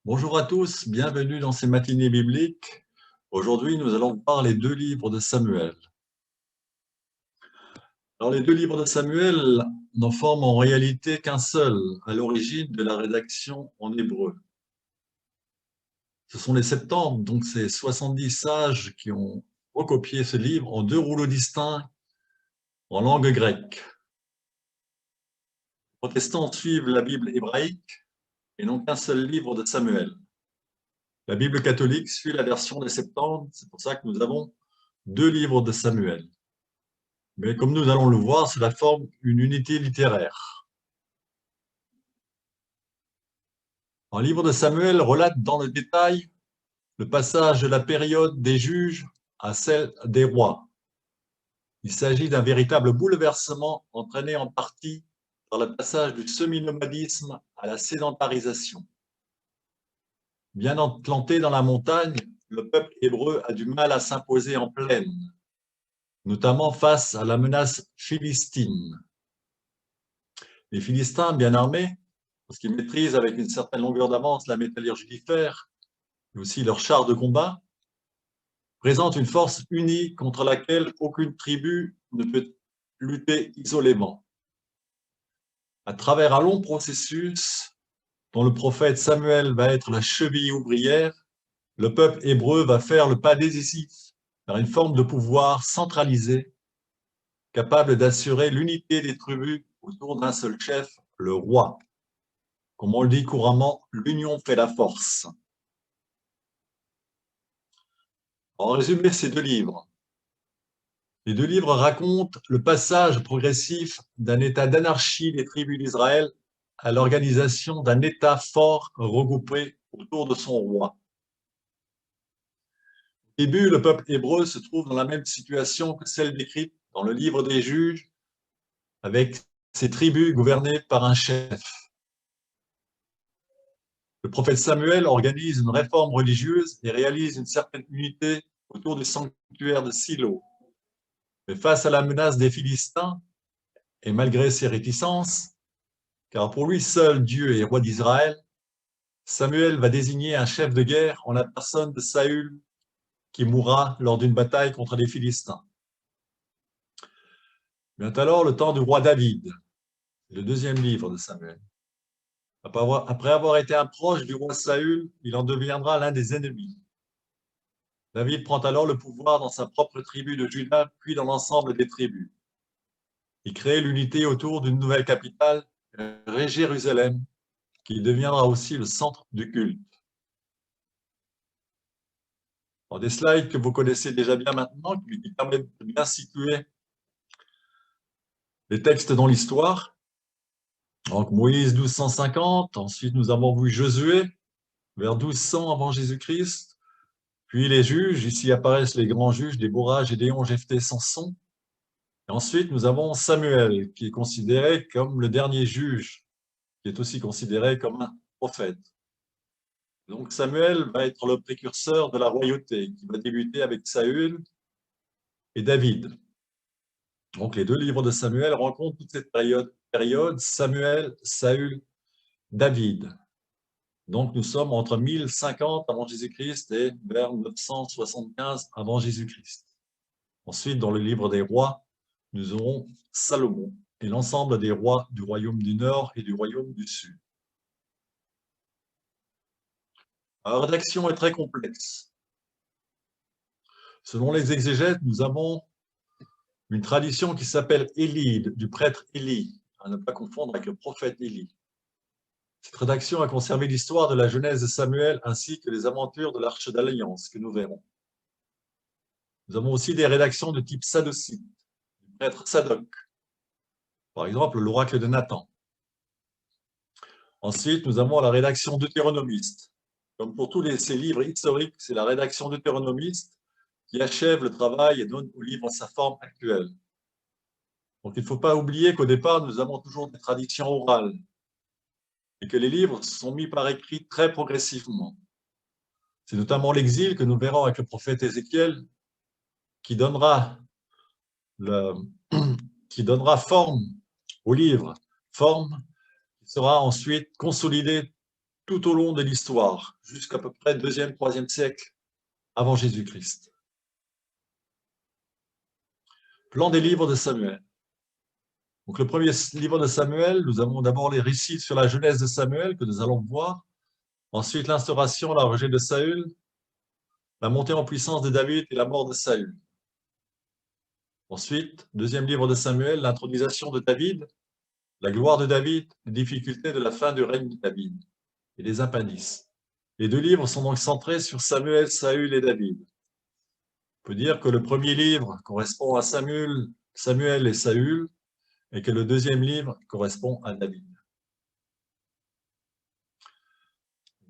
Bonjour à tous, bienvenue dans ces matinées bibliques. Aujourd'hui, nous allons voir les deux livres de Samuel. Alors, les deux livres de Samuel n'en forment en réalité qu'un seul, à l'origine de la rédaction en hébreu. Ce sont les Septante, donc ces 70 sages qui ont recopié ce livre en deux rouleaux distincts en langue grecque. Les protestants suivent la Bible hébraïque et n'ont qu'un seul livre de Samuel. La Bible catholique suit la version des Septante, c'est pour ça que nous avons deux livres de Samuel. Mais comme nous allons le voir, cela forme une unité littéraire. Un livre de Samuel relate dans le détail le passage de la période des juges à celle des rois. Il s'agit d'un véritable bouleversement entraîné en partie par le passage du semi-nomadisme à la sédentarisation. Bien implanté dans la montagne, le peuple hébreu a du mal à s'imposer en plaine, notamment face à la menace philistine. Les Philistins, bien armés, parce qu'ils maîtrisent avec une certaine longueur d'avance la métallurgie du fer, mais aussi leurs chars de combat, présentent une force unie contre laquelle aucune tribu ne peut lutter isolément. À travers un long processus dont le prophète Samuel va être la cheville ouvrière, le peuple hébreu va faire le pas décisif vers une forme de pouvoir centralisé, capable d'assurer l'unité des tribus autour d'un seul chef, le roi. Comme on le dit couramment, l'union fait la force. En résumé, ces deux livres. Les deux livres racontent le passage progressif d'un état d'anarchie des tribus d'Israël à l'organisation d'un État fort regroupé autour de son roi. Au début, le peuple hébreu se trouve dans la même situation que celle décrite dans le livre des Juges, avec ses tribus gouvernées par un chef. Le prophète Samuel organise une réforme religieuse et réalise une certaine unité autour du sanctuaire de Silo. Mais face à la menace des Philistins, et malgré ses réticences, car pour lui seul Dieu est roi d'Israël, Samuel va désigner un chef de guerre en la personne de Saül, qui mourra lors d'une bataille contre les Philistins. Vient alors le temps du roi David, le deuxième livre de Samuel. Après avoir été un proche du roi Saül, il en deviendra l'un des ennemis. David prend alors le pouvoir dans sa propre tribu de Juda, puis dans l'ensemble des tribus. Il crée l'unité autour d'une nouvelle capitale, Jérusalem, qui deviendra aussi le centre du culte. Alors, des slides que vous connaissez déjà bien maintenant, qui permettent de bien situer les textes dans l'histoire. Donc Moïse 1250, ensuite nous avons vu Josué vers 1200 avant Jésus-Christ, puis les juges, ici apparaissent les grands juges, Déborah, Gédéon, Jephthé, Samson. Et ensuite nous avons Samuel, qui est considéré comme le dernier juge, qui est aussi considéré comme un prophète. Donc Samuel va être le précurseur de la royauté, qui va débuter avec Saül et David. Donc les deux livres de Samuel rencontrent toute cette période Samuel, Saül, David. Donc nous sommes entre 1050 avant Jésus-Christ et vers 975 avant Jésus-Christ. Ensuite, dans le livre des rois, nous aurons Salomon et l'ensemble des rois du royaume du Nord et du royaume du Sud. La rédaction est très complexe. Selon les exégètes, nous avons une tradition qui s'appelle Élide, du prêtre Élie, à ne pas confondre avec le prophète Élie. Cette rédaction a conservé l'histoire de la Genèse de Samuel ainsi que les aventures de l'Arche d'Alliance que nous verrons. Nous avons aussi des rédactions de type sadocite, du prêtre Sadoc, par exemple l'oracle de Nathan. Ensuite, nous avons la rédaction deutéronomiste. Comme pour tous ces livres historiques, c'est la rédaction deutéronomiste qui achève le travail et donne au livre sa forme actuelle. Donc il ne faut pas oublier qu'au départ, nous avons toujours des traditions orales et que les livres sont mis par écrit très progressivement. C'est notamment l'exil que nous verrons avec le prophète Ézéchiel qui donnera forme au livre, forme qui sera ensuite consolidée tout au long de l'histoire, jusqu'à peu près 2e, 3e siècle avant Jésus-Christ. Plan des livres de Samuel. Donc, le premier livre de Samuel, nous avons d'abord les récits sur la jeunesse de Samuel que nous allons voir. Ensuite, l'instauration, la rejet de Saül, la montée en puissance de David et la mort de Saül. Ensuite, deuxième livre de Samuel, l'intronisation de David, la gloire de David, les difficultés de la fin du règne de David et les appendices. Les deux livres sont donc centrés sur Samuel, Saül et David. On peut dire que le premier livre correspond à Samuel et Saül, et que le deuxième livre correspond à David.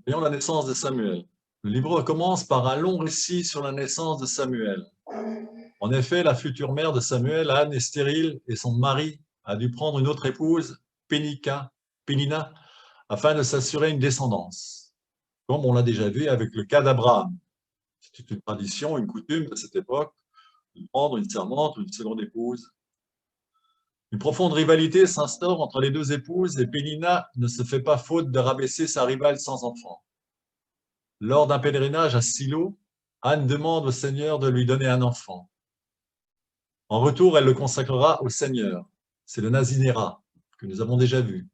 Voyons la naissance de Samuel. Le livre commence par un long récit sur la naissance de Samuel. En effet, la future mère de Samuel, Anne, est stérile et son mari a dû prendre une autre épouse, Pénina, afin de s'assurer une descendance, comme on l'a déjà vu avec le cas d'Abraham. C'est une tradition, une coutume de cette époque, de prendre une servante ou une seconde épouse. Une profonde rivalité s'instaure entre les deux épouses et Pénina ne se fait pas faute de rabaisser sa rivale sans enfant. Lors d'un pèlerinage à Silo, Anne demande au Seigneur de lui donner un enfant. En retour, elle le consacrera au Seigneur. C'est le nazinérat que nous avons déjà vu.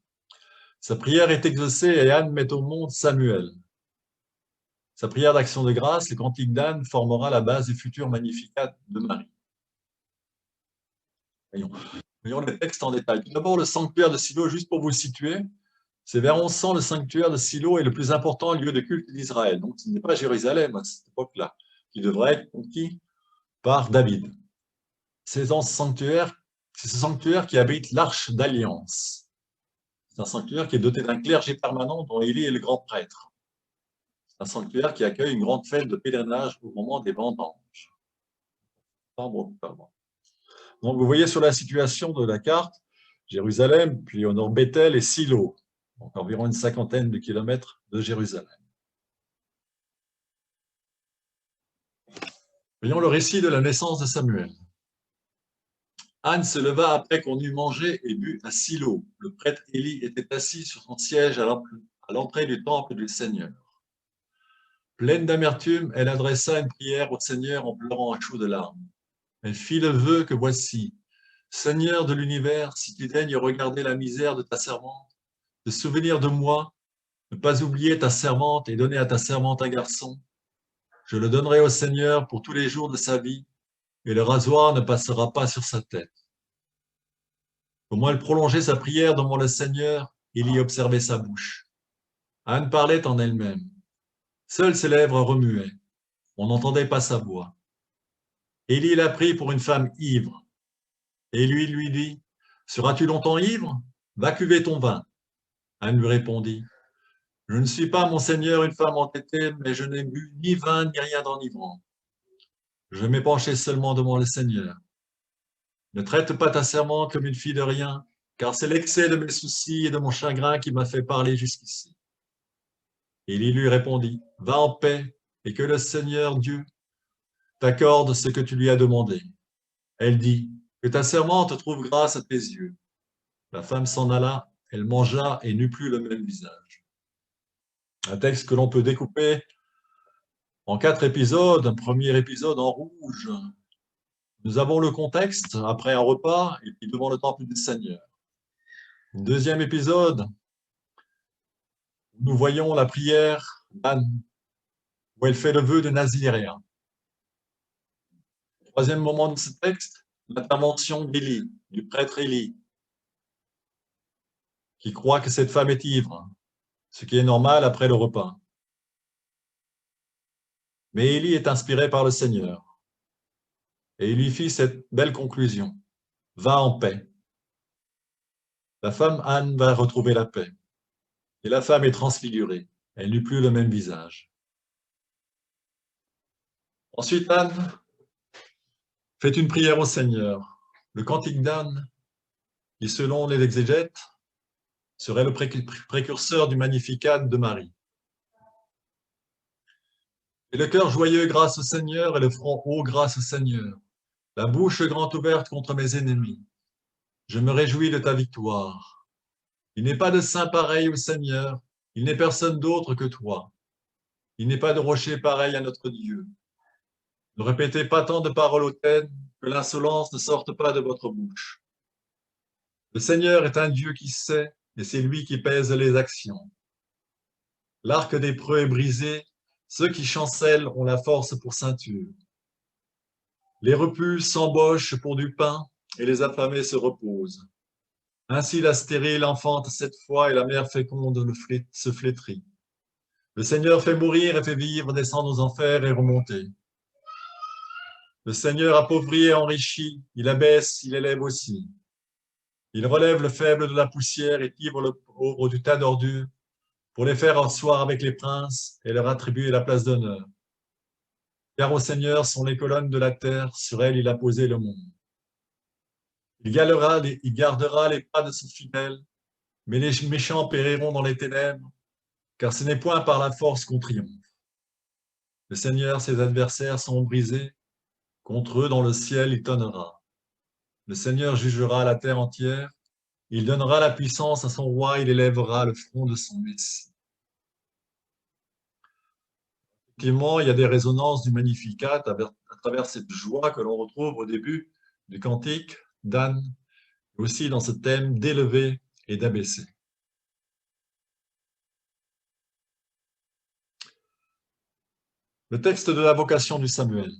Sa prière est exaucée et Anne met au monde Samuel. Sa prière d'action de grâce, le cantique d'Anne, formera la base du futur Magnificat de Marie. Voyons les textes en détail. Tout d'abord, le sanctuaire de Silo, juste pour vous le situer, c'est vers 1100, le sanctuaire de Silo est le plus important lieu de culte d'Israël. Donc, ce n'est pas Jérusalem à cette époque-là, qui devrait être conquis par David. C'est ce sanctuaire qui abrite l'Arche d'Alliance. C'est un sanctuaire qui est doté d'un clergé permanent dont Élie est le grand prêtre. C'est un sanctuaire qui accueille une grande fête de pèlerinage au moment des vendanges. Donc, vous voyez sur la situation de la carte, Jérusalem, puis au nord Bethel et Silo, donc environ une 50aine de kilomètres de Jérusalem. Voyons le récit de la naissance de Samuel. Anne se leva après qu'on eut mangé et bu à Silo. Le prêtre Élie était assis sur son siège à l'entrée du temple du Seigneur. Pleine d'amertume, elle adressa une prière au Seigneur en pleurant à chaudes de larmes. Elle fit le vœu que voici, Seigneur de l'univers, si tu daignes regarder la misère de ta servante, te souvenir de moi, ne pas oublier ta servante et donner à ta servante un garçon, je le donnerai au Seigneur pour tous les jours de sa vie, et le rasoir ne passera pas sur sa tête. Comment elle prolongeait sa prière devant le Seigneur, il y observait sa bouche. Anne parlait en elle-même. Seules ses lèvres remuaient. On n'entendait pas sa voix. Élie la prit pour une femme ivre. Et lui dit, « Seras-tu longtemps ivre? Va cuver ton vin. » Anne lui répondit, « Je ne suis pas, mon Seigneur, une femme entêtée, mais je n'ai bu ni vin ni rien d'enivrant. Je m'ai penché seulement devant le Seigneur. Ne traite pas ta servante comme une fille de rien, car c'est l'excès de mes soucis et de mon chagrin qui m'a fait parler jusqu'ici. » Élie lui répondit, « Va en paix, et que le Seigneur Dieu t'accorde ce que tu lui as demandé. » Elle dit, « Que ta servante trouve grâce à tes yeux. » La femme s'en alla, elle mangea et n'eut plus le même visage. Un texte que l'on peut découper en 4 épisodes. Un premier épisode en rouge. Nous avons le contexte après un repas et puis devant le temple du Seigneur. Un deuxième épisode, nous voyons la prière d'Anne, où elle fait le vœu de Naziréen. Troisième moment de ce texte, l'intervention d'Élie, du prêtre Élie, qui croit que cette femme est ivre, ce qui est normal après le repas. Mais Élie est inspiré par le Seigneur, et il lui fit cette belle conclusion, « Va en paix ». La femme Anne va retrouver la paix, et la femme est transfigurée, elle n'eut plus le même visage. Ensuite, Anne fait une prière au Seigneur. Le cantique d'Anne, qui selon les exégètes, serait le précurseur du Magnificat de Marie. Et le cœur joyeux grâce au Seigneur et le front haut grâce au Seigneur, la bouche grande ouverte contre mes ennemis. Je me réjouis de ta victoire. Il n'est pas de saint pareil au Seigneur, Il n'est personne d'autre que toi. Il n'est pas de rocher pareil à notre Dieu. Ne répétez pas tant de paroles hautaines, que l'insolence ne sorte pas de votre bouche. Le Seigneur est un Dieu qui sait, et c'est lui qui pèse les actions. L'arc des preux est brisé, ceux qui chancellent ont la force pour ceinture. Les repus s'embauchent pour du pain, et les affamés se reposent. Ainsi la stérile enfante 7 fois, et la mère féconde se flétrit. Le Seigneur fait mourir et fait vivre, descend aux enfers et remonter. Le Seigneur appauvrit et enrichit, il abaisse, il élève aussi. Il relève le faible de la poussière et tire le pauvre du tas d'ordures pour les faire asseoir avec les princes et leur attribuer la place d'honneur. Car au Seigneur sont les colonnes de la terre, sur elles il a posé le monde. Il gardera les pas de son fidèle, mais les méchants périront dans les ténèbres, car ce n'est point par la force qu'on triomphe. Le Seigneur, ses adversaires sont brisés, contre eux dans le ciel il tonnera. Le Seigneur jugera la terre entière, il donnera la puissance à son roi, il élèvera le front de son Messie. Effectivement, il y a des résonances du Magnificat à travers cette joie que l'on retrouve au début du cantique d'Anne, aussi dans ce thème d'élever et d'abaisser. Le texte de la vocation du Samuel.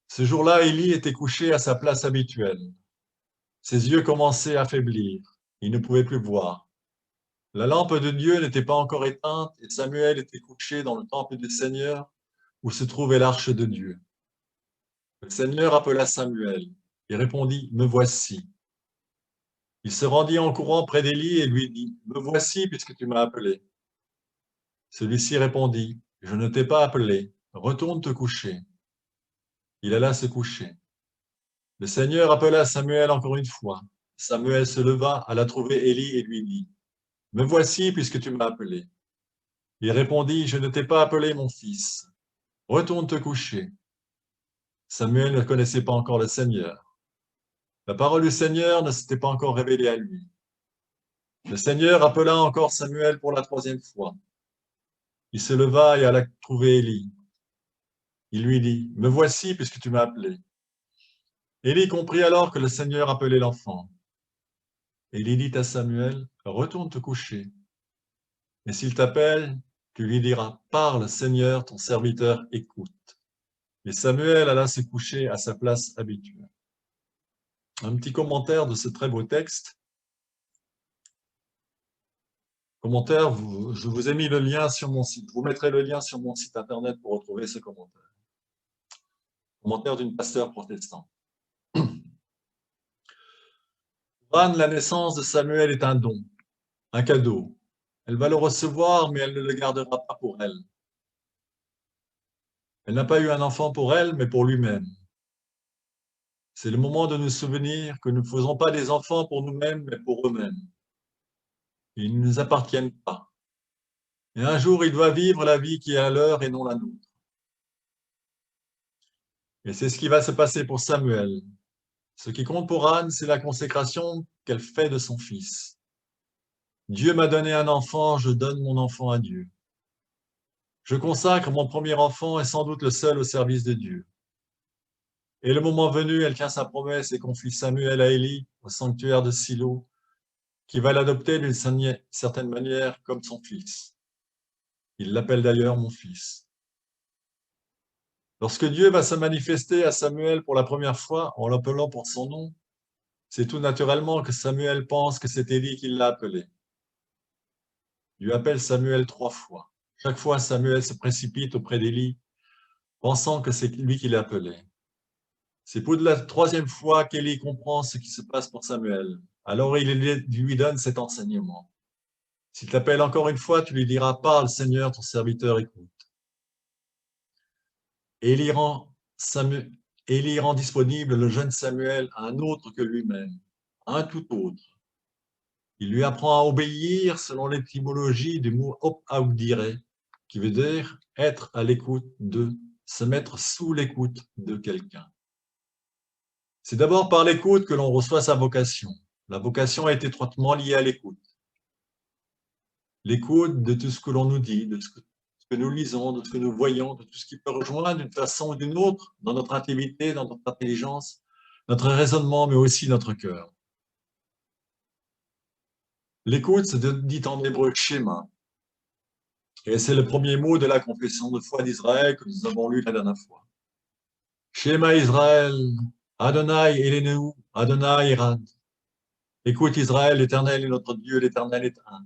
Ce jour-là, Élie était couché à sa place habituelle. Ses yeux commençaient à faiblir. Il ne pouvait plus voir. La lampe de Dieu n'était pas encore éteinte et Samuel était couché dans le temple du Seigneur où se trouvait l'arche de Dieu. Le Seigneur appela Samuel et répondit, « Me voici ». Il se rendit en courant près d'Élie et lui dit, « Me voici puisque tu m'as appelé ». Celui-ci répondit, « Je ne t'ai pas appelé, retourne te coucher ». Il alla se coucher. Le Seigneur appela Samuel encore une fois. Samuel se leva, alla trouver Élie et lui dit, « Me voici puisque tu m'as appelé ». Il répondit, « Je ne t'ai pas appelé mon fils, retourne te coucher. » Samuel ne connaissait pas encore le Seigneur. La parole du Seigneur ne s'était pas encore révélée à lui. Le Seigneur appela encore Samuel pour la 3e fois. Il se leva et alla trouver Élie. Il lui dit, « Me voici puisque tu m'as appelé. » Élie comprit alors que le Seigneur appelait l'enfant. Élie dit à Samuel, « Retourne te coucher. Et s'il t'appelle, tu lui diras, « Parle, Seigneur, ton serviteur écoute. » Et Samuel alla se coucher à sa place habituelle. Un petit commentaire de ce très beau texte. Commentaire, je vous ai mis le lien sur mon site. Je vous mettrai le lien sur mon site internet pour retrouver ce commentaire. Commentaire d'une pasteur protestant. Pour Anne, la naissance de Samuel est un don, un cadeau. Elle va le recevoir, mais elle ne le gardera pas pour elle. Elle n'a pas eu un enfant pour elle, mais pour lui-même. C'est le moment de nous souvenir que nous ne faisons pas des enfants pour nous-mêmes, mais pour eux-mêmes. Ils ne nous appartiennent pas. Et un jour, il doit vivre la vie qui est la leur et non la nôtre. Et c'est ce qui va se passer pour Samuel. Ce qui compte pour Anne, c'est la consécration qu'elle fait de son fils. Dieu m'a donné un enfant, je donne mon enfant à Dieu. Je consacre mon premier enfant et sans doute le seul au service de Dieu. Et le moment venu, elle tient sa promesse et confie Samuel à Élie au sanctuaire de Silo, qui va l'adopter d'une certaine manière comme son fils. Il l'appelle d'ailleurs mon fils. Lorsque Dieu va se manifester à Samuel pour la première fois en l'appelant pour son nom, c'est tout naturellement que Samuel pense que c'est Élie qui l'a appelé. Dieu appelle Samuel 3 fois. Chaque fois, Samuel se précipite auprès d'Élie, pensant que c'est lui qui l'a appelé. C'est pour la 3e fois qu'Élie comprend ce qui se passe pour Samuel. Alors il lui donne cet enseignement. S'il t'appelle encore une fois, tu lui diras, « Parle, Seigneur, ton serviteur écoute. » Élie rend disponible le jeune Samuel à un autre que lui-même, à un tout autre. Il lui apprend à obéir selon l'étymologie du mot audire, qui veut dire être à l'écoute de, se mettre sous l'écoute de quelqu'un. C'est d'abord par l'écoute que l'on reçoit sa vocation. La vocation est étroitement liée à l'écoute. l'écoute de tout ce que l'on nous dit, de ce que nous lisons, de ce que nous voyons, de tout ce qui peut rejoindre d'une façon ou d'une autre dans notre intimité, dans notre intelligence, notre raisonnement, mais aussi notre cœur. L'écoute, c'est dit en hébreu schéma. Et c'est le premier mot de la confession de foi d'Israël que nous avons lu la dernière fois. Shema Israël, Adonai Elenu, Adonai Irad. Écoute Israël, l'Éternel est notre Dieu, l'Éternel est un.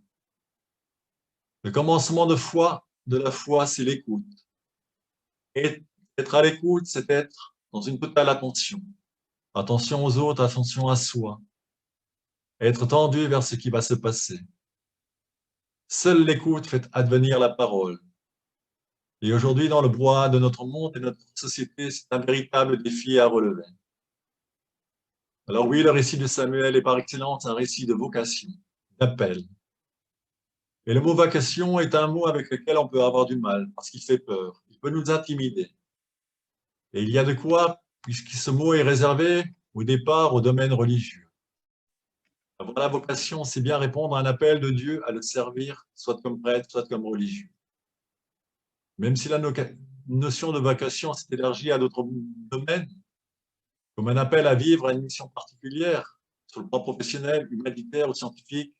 Le commencement de la foi, c'est l'écoute. Et être à l'écoute, c'est être dans une totale attention. Attention aux autres, attention à soi. Être tendu vers ce qui va se passer. Seule l'écoute fait advenir la parole. Et aujourd'hui, dans le brouhaha de notre monde et de notre société, c'est un véritable défi à relever. Alors oui, le récit de Samuel est par excellence un récit de vocation, d'appel. Et le mot vocation est un mot avec lequel on peut avoir du mal, parce qu'il fait peur, il peut nous intimider. Et il y a de quoi, puisque ce mot est réservé au départ au domaine religieux. Avoir la vocation, c'est bien répondre à un appel de Dieu à le servir, soit comme prêtre, soit comme religieux. Même si la notion de vocation s'est élargie à d'autres domaines, comme un appel à vivre à une mission particulière, sur le plan professionnel, humanitaire ou scientifique,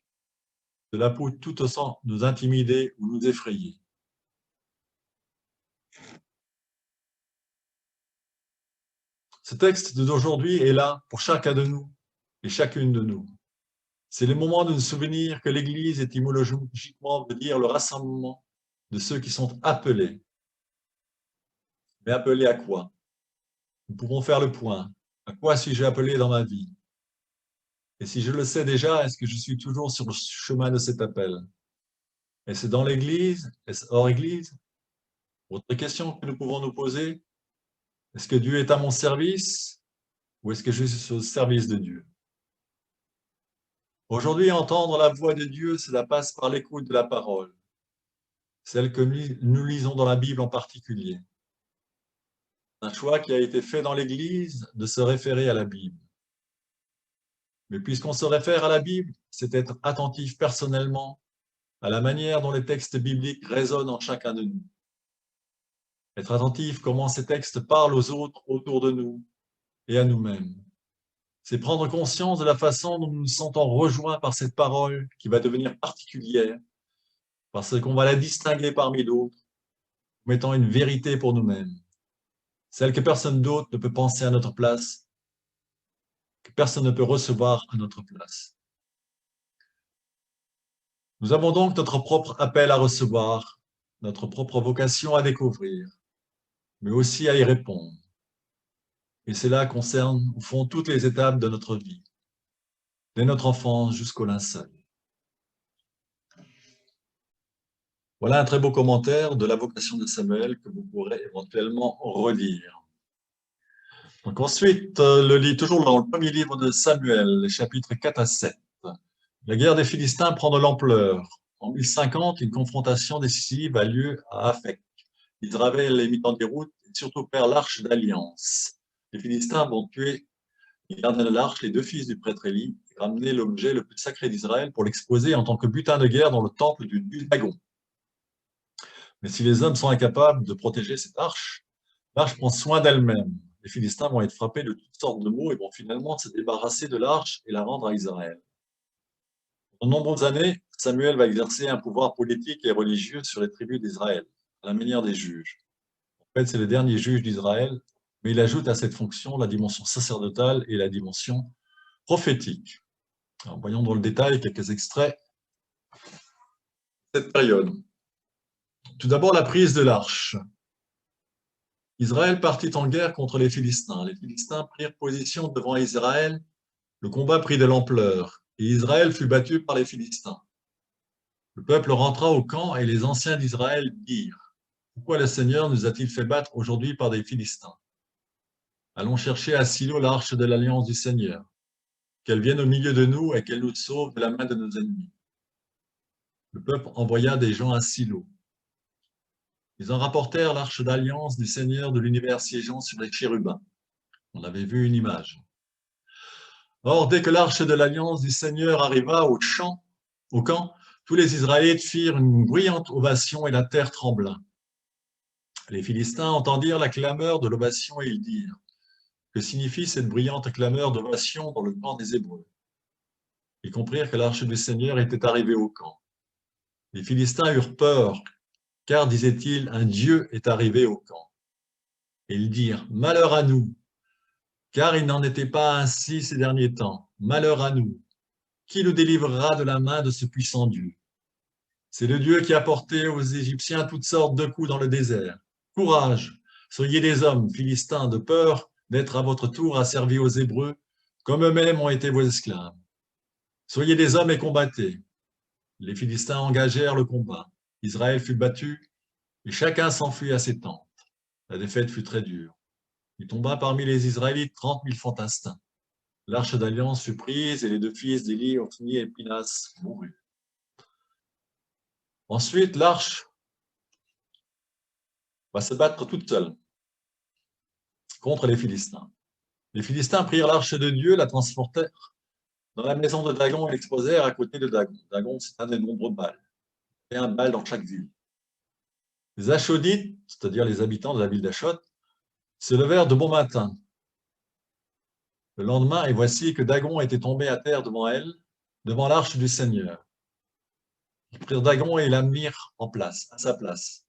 cela peut tout autant nous intimider ou nous effrayer. Ce texte d'aujourd'hui est là pour chacun de nous et chacune de nous. C'est le moment de nous souvenir que l'Église, étymologiquement, veut dire le rassemblement de ceux qui sont appelés. Mais appelés à quoi? Nous pourrons faire le point. À quoi suis-je appelé dans ma vie? Et si je le sais déjà, est-ce que je suis toujours sur le chemin de cet appel? Est-ce dans l'Église? Est-ce hors Église? Autre question que nous pouvons nous poser, est-ce que Dieu est à mon service ou est-ce que je suis au service de Dieu? Aujourd'hui, entendre la voix de Dieu, cela passe par l'écoute de la parole, celle que nous lisons dans la Bible en particulier. Un choix qui a été fait dans l'Église de se référer à la Bible. Mais puisqu'on se réfère à la Bible, c'est être attentif personnellement à la manière dont les textes bibliques résonnent en chacun de nous. Être attentif comment ces textes parlent aux autres autour de nous et à nous-mêmes. C'est prendre conscience de la façon dont nous nous sentons rejoints par cette parole qui va devenir particulière, parce qu'on va la distinguer parmi d'autres, mettant une vérité pour nous-mêmes, celle que personne d'autre ne peut penser à notre place, que personne ne peut recevoir à notre place. Nous avons donc notre propre appel à recevoir, notre propre vocation à découvrir, mais aussi à y répondre. Et cela concerne, au fond, toutes les étapes de notre vie, dès notre enfance jusqu'au linceul. Voilà un très beau commentaire de la vocation de Samuel que vous pourrez éventuellement relire. Donc ensuite, toujours dans le premier livre de Samuel, les chapitres 4 à 7. La guerre des Philistins prend de l'ampleur. En 1050, une confrontation décisive a lieu à Aphek. Israël est mis en déroute et surtout perd l'arche d'alliance. Les Philistins vont tuer les gardiens de l'arche, les deux fils du prêtre Élie, et ramener l'objet le plus sacré d'Israël pour l'exposer en tant que butin de guerre dans le temple du dieu Dagon. Mais si les hommes sont incapables de protéger cette arche, l'arche prend soin d'elle-même. Les Philistins vont être frappés de toutes sortes de maux et vont finalement se débarrasser de l'arche et la rendre à Israël. De nombreuses années, Samuel va exercer un pouvoir politique et religieux sur les tribus d'Israël, à la manière des juges. En fait, c'est le dernier juge d'Israël, mais il ajoute à cette fonction la dimension sacerdotale et la dimension prophétique. Alors, voyons dans le détail quelques extraits de cette période. Tout d'abord, la prise de l'arche. Israël partit en guerre contre les Philistins. Les Philistins prirent position devant Israël. Le combat prit de l'ampleur et Israël fut battu par les Philistins. Le peuple rentra au camp et les anciens d'Israël dirent: pourquoi le Seigneur nous a-t-il fait battre aujourd'hui par des Philistins? Allons chercher à Silo l'arche de l'alliance du Seigneur, qu'elle vienne au milieu de nous et qu'elle nous sauve de la main de nos ennemis. Le peuple envoya des gens à Silo. Ils en rapportèrent l'arche d'alliance du Seigneur de l'univers siégeant sur les chérubins. On avait vu une image. Or, dès que l'arche de l'alliance du Seigneur arriva au camp, tous les Israélites firent une bruyante ovation et la terre trembla. Les Philistins entendirent la clameur de l'ovation et ils dirent: que signifie cette bruyante clameur d'ovation dans le camp des Hébreux? Ils comprirent que l'arche du Seigneur était arrivée au camp. Les Philistins eurent peur, car, disaient-ils, un Dieu est arrivé au camp. Et ils dirent: malheur à nous, car il n'en était pas ainsi ces derniers temps. Malheur à nous, qui nous délivrera de la main de ce puissant Dieu? C'est le Dieu qui a porté aux Égyptiens toutes sortes de coups dans le désert. Courage, soyez des hommes, Philistins, de peur d'être à votre tour asservis aux Hébreux, comme eux-mêmes ont été vos esclaves. Soyez des hommes et combattez. Les Philistins engagèrent le combat. Israël fut battu, et chacun s'enfuit à ses tentes. La défaite fut très dure. Il tomba parmi les Israélites 30 000 fantassins. L'arche d'alliance fut prise, et les deux fils d'Élie, Ophni et Pinas, moururent. Ensuite, l'arche va se battre toute seule contre les Philistins. Les Philistins prirent l'arche de Dieu, la transportèrent dans la maison de Dagon et l'exposèrent à côté de Dagon. Dagon, c'est un des nombreux Baals. Il y a un Baal dans chaque ville. Les Achodites, c'est-à-dire les habitants de la ville d'Achod, se levèrent de bon matin. Le lendemain, et voici que Dagon était tombé à terre devant elle, devant l'arche du Seigneur. Ils prirent Dagon et la mirent en place, à sa place.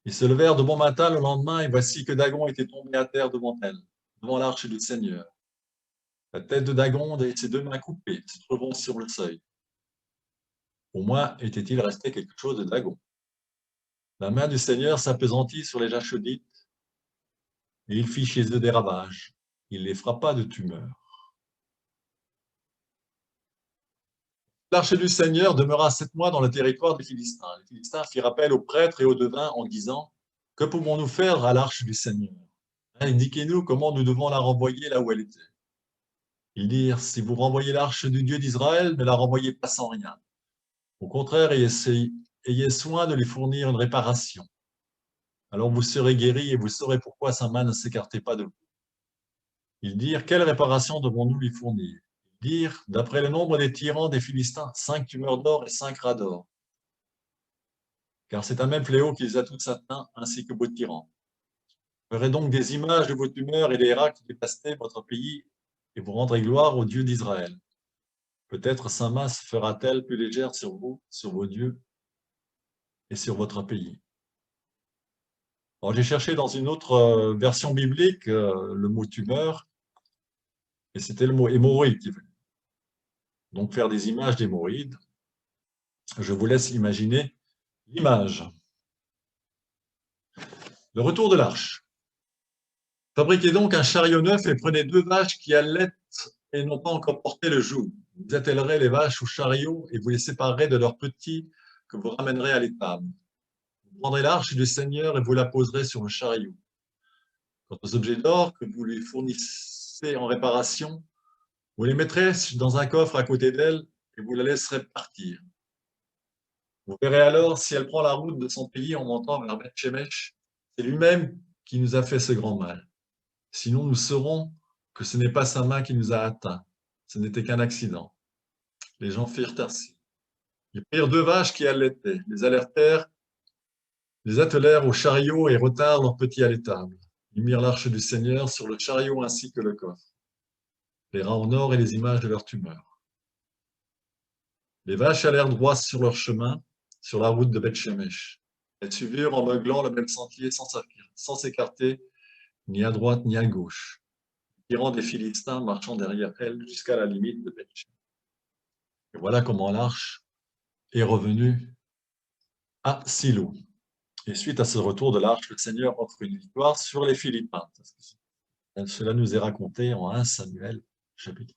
Ils se levèrent de bon matin le lendemain, et voici que Dagon était tombé à terre devant elle, devant l'arche du Seigneur. La tête de Dagon et ses deux mains coupées se trouveront sur le seuil. Au moins était-il resté quelque chose de Dagon. La main du Seigneur s'appesantit sur les Achodites, et il fit chez eux des ravages. Il les frappa de tumeur. L'arche du Seigneur demeura 7 mois dans le territoire des Philistins. Les Philistins firent appel aux prêtres et aux devins en disant: que pouvons-nous faire à l'arche du Seigneur? Indiquez-nous comment nous devons la renvoyer là où elle était. Ils dirent: si vous renvoyez l'arche du Dieu d'Israël, ne la renvoyez pas sans rien. Au contraire, ayez soin de lui fournir une réparation. Alors vous serez guéris et vous saurez pourquoi sa main ne s'écartait pas de vous. Ils dirent: quelle réparation devons-nous lui fournir? Ils dirent: d'après le nombre des tyrans des Philistins, 5 tumeurs d'or et 5 rats d'or. Car c'est un même fléau qui les a tous atteints, ainsi que vos tyrans. Vous ferez donc des images de vos tumeurs et des rats qui dévastaient votre pays, et vous rendrez gloire au Dieu d'Israël. Peut-être sa main se fera-t-elle plus légère sur vous, sur vos dieux et sur votre pays. Alors j'ai cherché dans une autre version biblique le mot tumeur, et c'était le mot hémorroïde qui venait. Donc faire des images d'hémorroïdes. Je vous laisse imaginer l'image. Le retour de l'arche. Fabriquez donc un chariot neuf et prenez 2 vaches qui allaitent et n'ont pas encore porté le joug. Vous attellerez les vaches au chariot et vous les séparerez de leurs petits que vous ramènerez à l'étable. Vous prendrez l'arche du Seigneur et vous la poserez sur le chariot. Quant aux objets d'or que vous lui fournissez en réparation, vous les mettrez dans un coffre à côté d'elle et vous la laisserez partir. Vous verrez alors si elle prend la route de son pays en montant vers Beth-Shemesh. C'est lui-même qui nous a fait ce grand mal. Sinon, nous saurons que ce n'est pas sa main qui nous a atteints. Ce n'était qu'un accident. Les gens firent ainsi. Ils prirent 2 vaches qui allaitaient, les attelèrent au chariot et retinrent leurs petits à l'étable. Ils mirent l'arche du Seigneur sur le chariot ainsi que le coffre, les rats en or et les images de leur tumeur. Les vaches allèrent droit sur leur chemin, sur la route de Beth-Shemesh. Elles suivirent en meuglant le même sentier sans s'écarter ni à droite ni à gauche. Les tyrans des Philistins marchant derrière elles jusqu'à la limite de Beth-Shemesh. Et voilà comment l'arche est revenue à Silo. Et suite à ce retour de l'arche, le Seigneur offre une victoire sur les Philippiens. Cela nous est raconté en 1 Samuel, chapitre.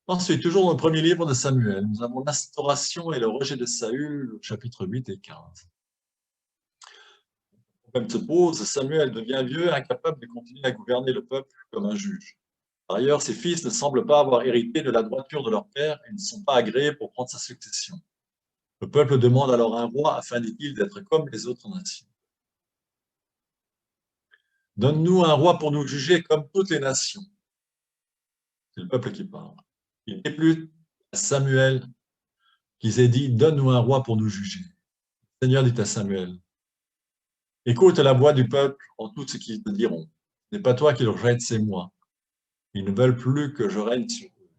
Ensuite, toujours dans le premier livre de Samuel, nous avons l'instauration et le rejet de Saül, chapitres 8 et 15. Le problème se pose, Samuel devient vieux, incapable de continuer à gouverner le peuple comme un juge. Par ailleurs, ses fils ne semblent pas avoir hérité de la droiture de leur père et ne sont pas agréés pour prendre sa succession. Le peuple demande alors un roi afin, dit-il, d'être comme les autres nations. Donne-nous un roi pour nous juger comme toutes les nations. C'est le peuple qui parle. Il n'est plus à Samuel qu'ils aient dit « Donne-nous un roi pour nous juger ». Le Seigneur dit à Samuel « Écoute la voix du peuple en tout ce qu'ils te diront. Ce n'est pas toi qui le rejette, c'est moi. Ils ne veulent plus que je règne sur eux. »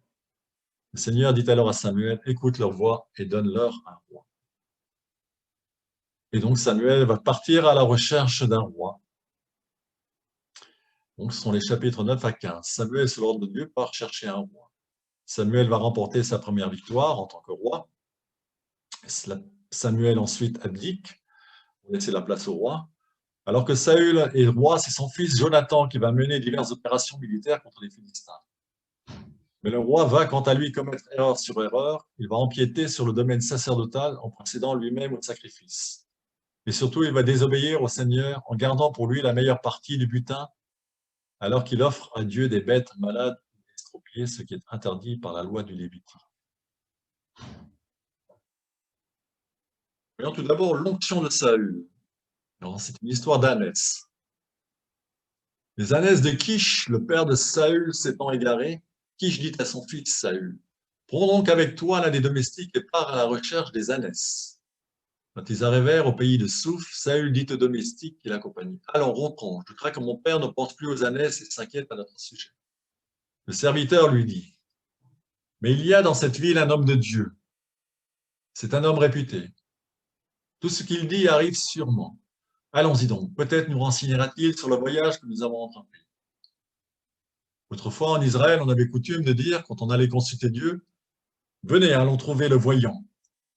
Le Seigneur dit alors à Samuel « Écoute leur voix et donne-leur un roi. » Et donc Samuel va partir à la recherche d'un roi. Donc ce sont les chapitres 9 à 15. Samuel, sous l'ordre de Dieu, part chercher un roi. Samuel va remporter sa première victoire en tant que roi. Samuel ensuite abdique pour laisser la place au roi. Alors que Saül est roi, c'est son fils Jonathan qui va mener diverses opérations militaires contre les Philistins. Mais le roi va, quant à lui, commettre erreur sur erreur. Il va empiéter sur le domaine sacerdotal en procédant lui-même au sacrifice. Et surtout, il va désobéir au Seigneur en gardant pour lui la meilleure partie du butin, alors qu'il offre à Dieu des bêtes malades ou estropiées, ce qui est interdit par la loi du Lévitique. Voyons tout d'abord l'onction de Saül. C'est une histoire d'ânesse. Les ânesses de Kish, le père de Saül, s'étant égaré, Kish dit à son fils Saül, « Prends donc avec toi l'un des domestiques et pars à la recherche des ânesses. » Quand ils arrivèrent au pays de Souf, Saül dit aux domestiques qui l'accompagnaient, « Allons, rentrons, je crains que mon père ne pense plus aux ânesses et s'inquiète à notre sujet. » Le serviteur lui dit, « Mais il y a dans cette ville un homme de Dieu. C'est un homme réputé. Tout ce qu'il dit arrive sûrement. Allons-y donc, peut-être nous renseignera-t-il sur le voyage que nous avons entrepris. » Autrefois, en Israël, on avait coutume de dire, quand on allait consulter Dieu, « Venez, allons trouver le voyant. »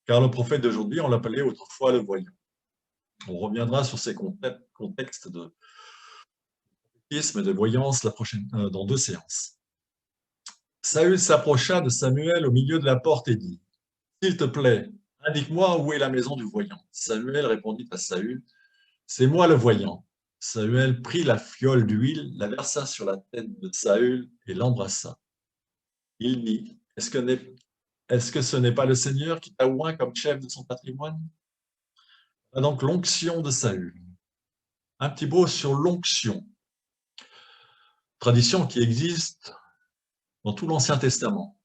Car le prophète d'aujourd'hui, on l'appelait autrefois le voyant. On reviendra sur ces contextes de prophétisme et de voyance dans 2 séances. Saül s'approcha de Samuel au milieu de la porte et dit, « S'il te plaît, indique-moi où est la maison du voyant. » Samuel répondit à Saül, « C'est moi le voyant. » Samuel prit la fiole d'huile, la versa sur la tête de Saül et l'embrassa. Il dit, « Est-ce que ce n'est pas le Seigneur qui t'a oint comme chef de son patrimoine ?» Donc l'onction de Saül. Un petit mot sur l'onction. Tradition qui existe dans tout l'Ancien Testament.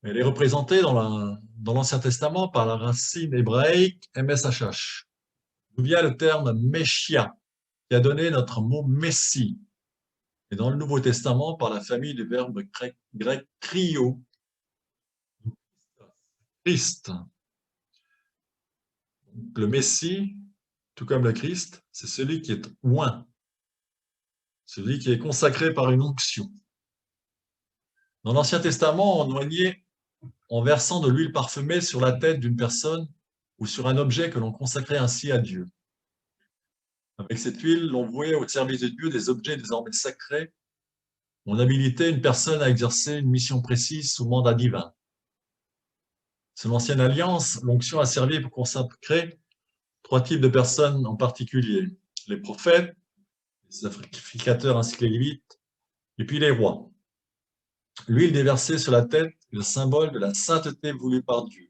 Elle est représentée dans l'Ancien Testament par la racine hébraïque MSHH, d'où vient le terme Meshia, qui a donné notre mot Messie, et dans le Nouveau Testament par la famille du verbe grec krio, Christ. Le Messie, tout comme le Christ, c'est celui qui est oint, celui qui est consacré par une onction. Dans l'Ancien Testament, on oignait en versant de l'huile parfumée sur la tête d'une personne ou sur un objet que l'on consacrait ainsi à Dieu. Avec cette huile, l'on vouait au service de Dieu des objets désormais sacrés. On habilitait une personne à exercer une mission précise sous mandat divin. Sous l'Ancienne Alliance, l'onction a servi pour consacrer 3 types de personnes en particulier. Les prophètes, les sacrificateurs ainsi que les lévites, et puis les rois. L'huile déversée sur la tête est le symbole de la sainteté voulue par Dieu,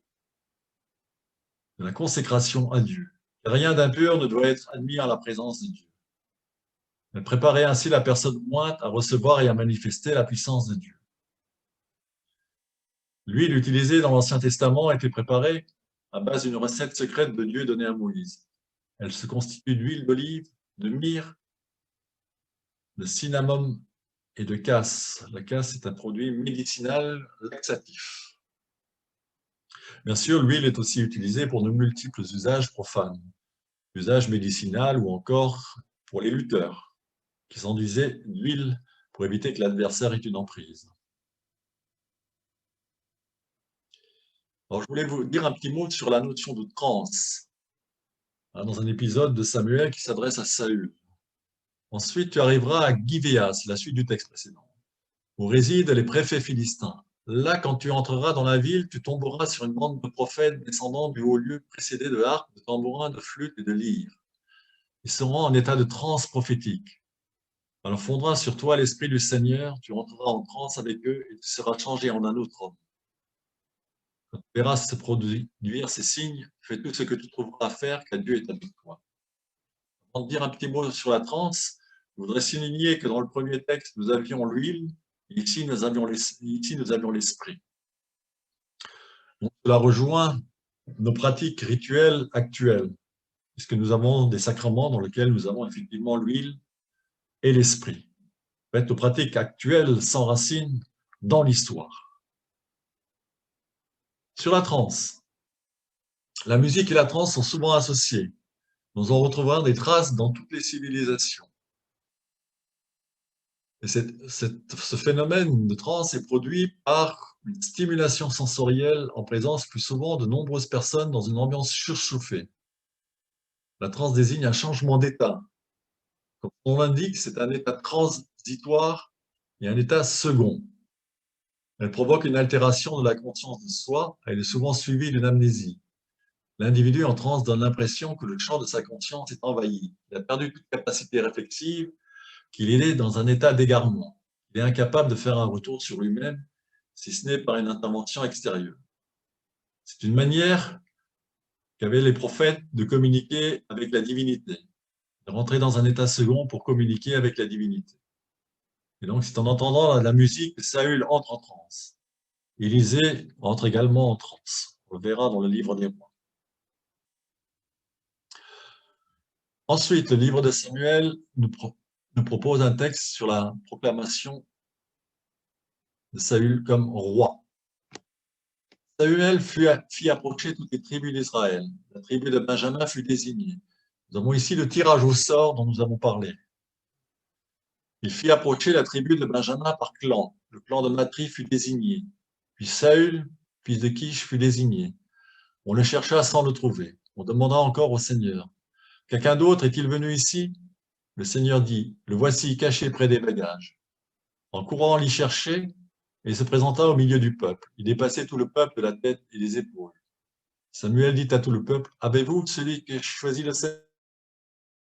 de la consécration à Dieu. Rien d'impur ne doit être admis en la présence de Dieu. Elle préparait ainsi la personne ointe à recevoir et à manifester la puissance de Dieu. L'huile utilisée dans l'Ancien Testament a été préparée à base d'une recette secrète de Dieu donnée à Moïse. Elle se constitue d'huile d'olive, de myrrhe, de cinnamome et de casse. La casse est un produit médicinal laxatif. Bien sûr, l'huile est aussi utilisée pour de multiples usages profanes, usage médicinal ou encore pour les lutteurs, qui s'enduisaient d'huile pour éviter que l'adversaire ait une emprise. Alors, je voulais vous dire un petit mot sur la notion de transe, dans un épisode de Samuel qui s'adresse à Saül. Ensuite, tu arriveras à Givéa, c'est la suite du texte précédent, où résident les préfets philistins. Là, quand tu entreras dans la ville, tu tomberas sur une bande de prophètes descendant du haut lieu précédés de harpes, de tambourins, de flûtes et de lyres. Ils seront en état de transe prophétique. Alors fondra sur toi l'esprit du Seigneur, tu entreras en transe avec eux et tu seras changé en un autre homme. Quand tu verras se produire ces signes, fais tout ce que tu trouveras à faire, car Dieu est avec toi. Avant de dire un petit mot sur la transe, je voudrais souligner que dans le premier texte, nous avions l'huile, et ici nous avions l'esprit. Donc, cela rejoint nos pratiques rituelles actuelles, puisque nous avons des sacrements dans lesquels nous avons effectivement l'huile et l'esprit. En fait, nos pratiques actuelles s'enracinent dans l'histoire. Sur la transe, la musique et la transe sont souvent associées. Nous en retrouvons des traces dans toutes les civilisations. Et ce phénomène de transe est produit par une stimulation sensorielle en présence plus souvent de nombreuses personnes dans une ambiance surchauffée. La transe désigne un changement d'état. Comme on l'indique, c'est un état transitoire et un état second. Elle provoque une altération de la conscience de soi. Elle est souvent suivie d'une amnésie. L'individu en transe donne l'impression que le champ de sa conscience est envahi. Il a perdu toute capacité réflexive, qu'il est dans un état d'égarement. Il est incapable de faire un retour sur lui-même, si ce n'est par une intervention extérieure. C'est une manière qu'avaient les prophètes de communiquer avec la divinité, de rentrer dans un état second pour communiquer avec la divinité. Et donc, c'est en entendant la musique que Saül entre en transe. Élisée entre également en transe. On le verra dans le livre des rois. Ensuite, le livre de Samuel nous propose un texte sur la proclamation de Saül comme roi. Samuel fit approcher toutes les tribus d'Israël. La tribu de Benjamin fut désignée. Nous avons ici le tirage au sort dont nous avons parlé. Il fit approcher la tribu de Benjamin par clan. Le clan de Matri fut désigné. Puis Saül, fils de Kish, fut désigné. On le chercha sans le trouver. On demanda encore au Seigneur. Quelqu'un d'autre est-il venu ici? Le Seigneur dit, le voici caché près des bagages. En courant l'y chercher, il se présenta au milieu du peuple. Il dépassait tout le peuple de la tête et des épaules. Samuel dit à tout le peuple, avez-vous celui que choisit le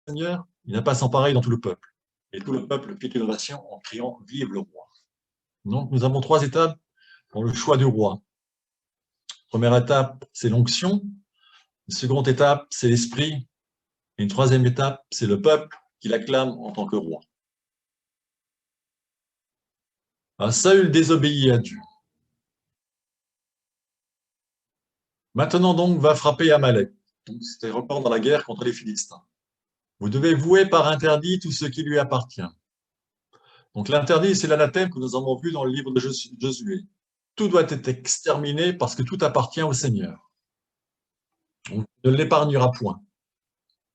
Seigneur? Il n'a pas sans pareil dans tout le peuple. Et tout le peuple fit une ovation en criant, vive le roi. Donc nous avons 3 étapes dans le choix du roi. Première étape, c'est l'onction. Une seconde étape, c'est l'esprit. Et une troisième étape, c'est le peuple qui l'acclame en tant que roi. Saül désobéit à Dieu. Maintenant donc va frapper Amalek. C'était encore dans la guerre contre les Philistins. Vous devez vouer par interdit tout ce qui lui appartient. Donc l'interdit, c'est l'anathème que nous avons vu dans le livre de Josué. Tout doit être exterminé parce que tout appartient au Seigneur. On ne l'épargnera point.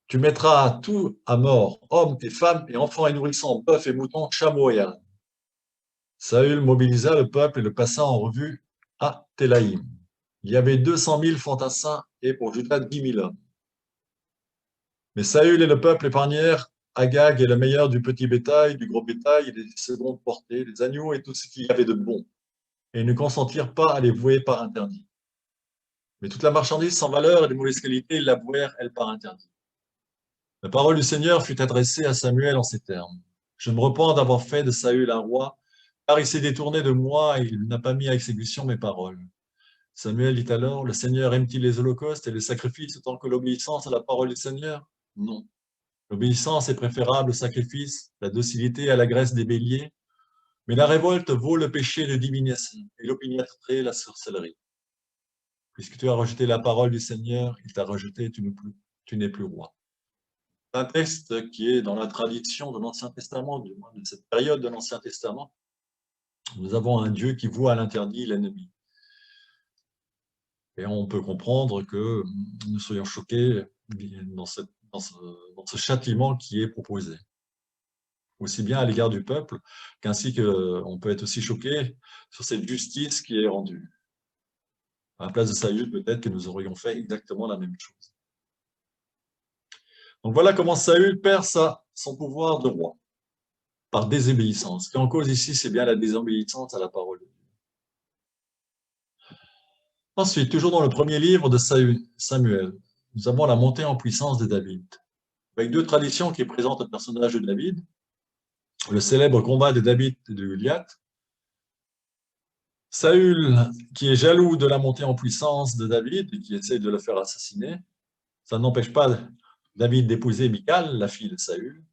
Tu mettras tout à mort, hommes et femmes et enfants et nourrissants, bœufs et moutons, chameaux et ânes. Saül mobilisa le peuple et le passa en revue à Télaïm. Il y avait 200 000 fantassins et pour Juda 10 000 hommes. Mais Saül et le peuple épargnèrent Agag et le meilleur du petit bétail, du gros bétail et des secondes portées, les agneaux et tout ce qu'il y avait de bon, et ne consentirent pas à les vouer par interdit. Mais toute la marchandise sans valeur et de mauvaise qualité, ils la vouèrent, elle, par interdit. La parole du Seigneur fut adressée à Samuel en ces termes. Je me repens d'avoir fait de Saül un roi, car il s'est détourné de moi et il n'a pas mis à exécution mes paroles. Samuel dit alors, le Seigneur aime-t-il les holocaustes et les sacrifices autant que l'obéissance à la parole du Seigneur? Non. L'obéissance est préférable au sacrifice, la docilité à la graisse des béliers, mais la révolte vaut le péché de divination et l'opiniâtreté la sorcellerie. Puisque tu as rejeté la parole du Seigneur, il t'a rejeté, tu n'es plus roi. C'est un texte qui est dans la tradition de l'Ancien Testament, du moins de cette période de l'Ancien Testament. Nous avons un Dieu qui voit à l'interdit l'ennemi. Et on peut comprendre que nous soyons choqués dans ce châtiment qui est proposé, aussi bien à l'égard du peuple, qu'ainsi qu'on peut être aussi choqué sur cette justice qui est rendue. À la place de Saül, peut-être que nous aurions fait exactement la même chose. Donc voilà comment Saül perd son pouvoir de roi, par désobéissance. Ce qui est en cause ici, c'est bien la désobéissance à la parole de Dieu. Ensuite, toujours dans le premier livre de Samuel, nous avons la montée en puissance de David, avec 2 traditions qui présentent le personnage de David. Le célèbre combat de David et de Goliath. Saül, qui est jaloux de la montée en puissance de David et qui essaie de le faire assassiner. Ça n'empêche pas David d'épouser Michal, la fille de Saül.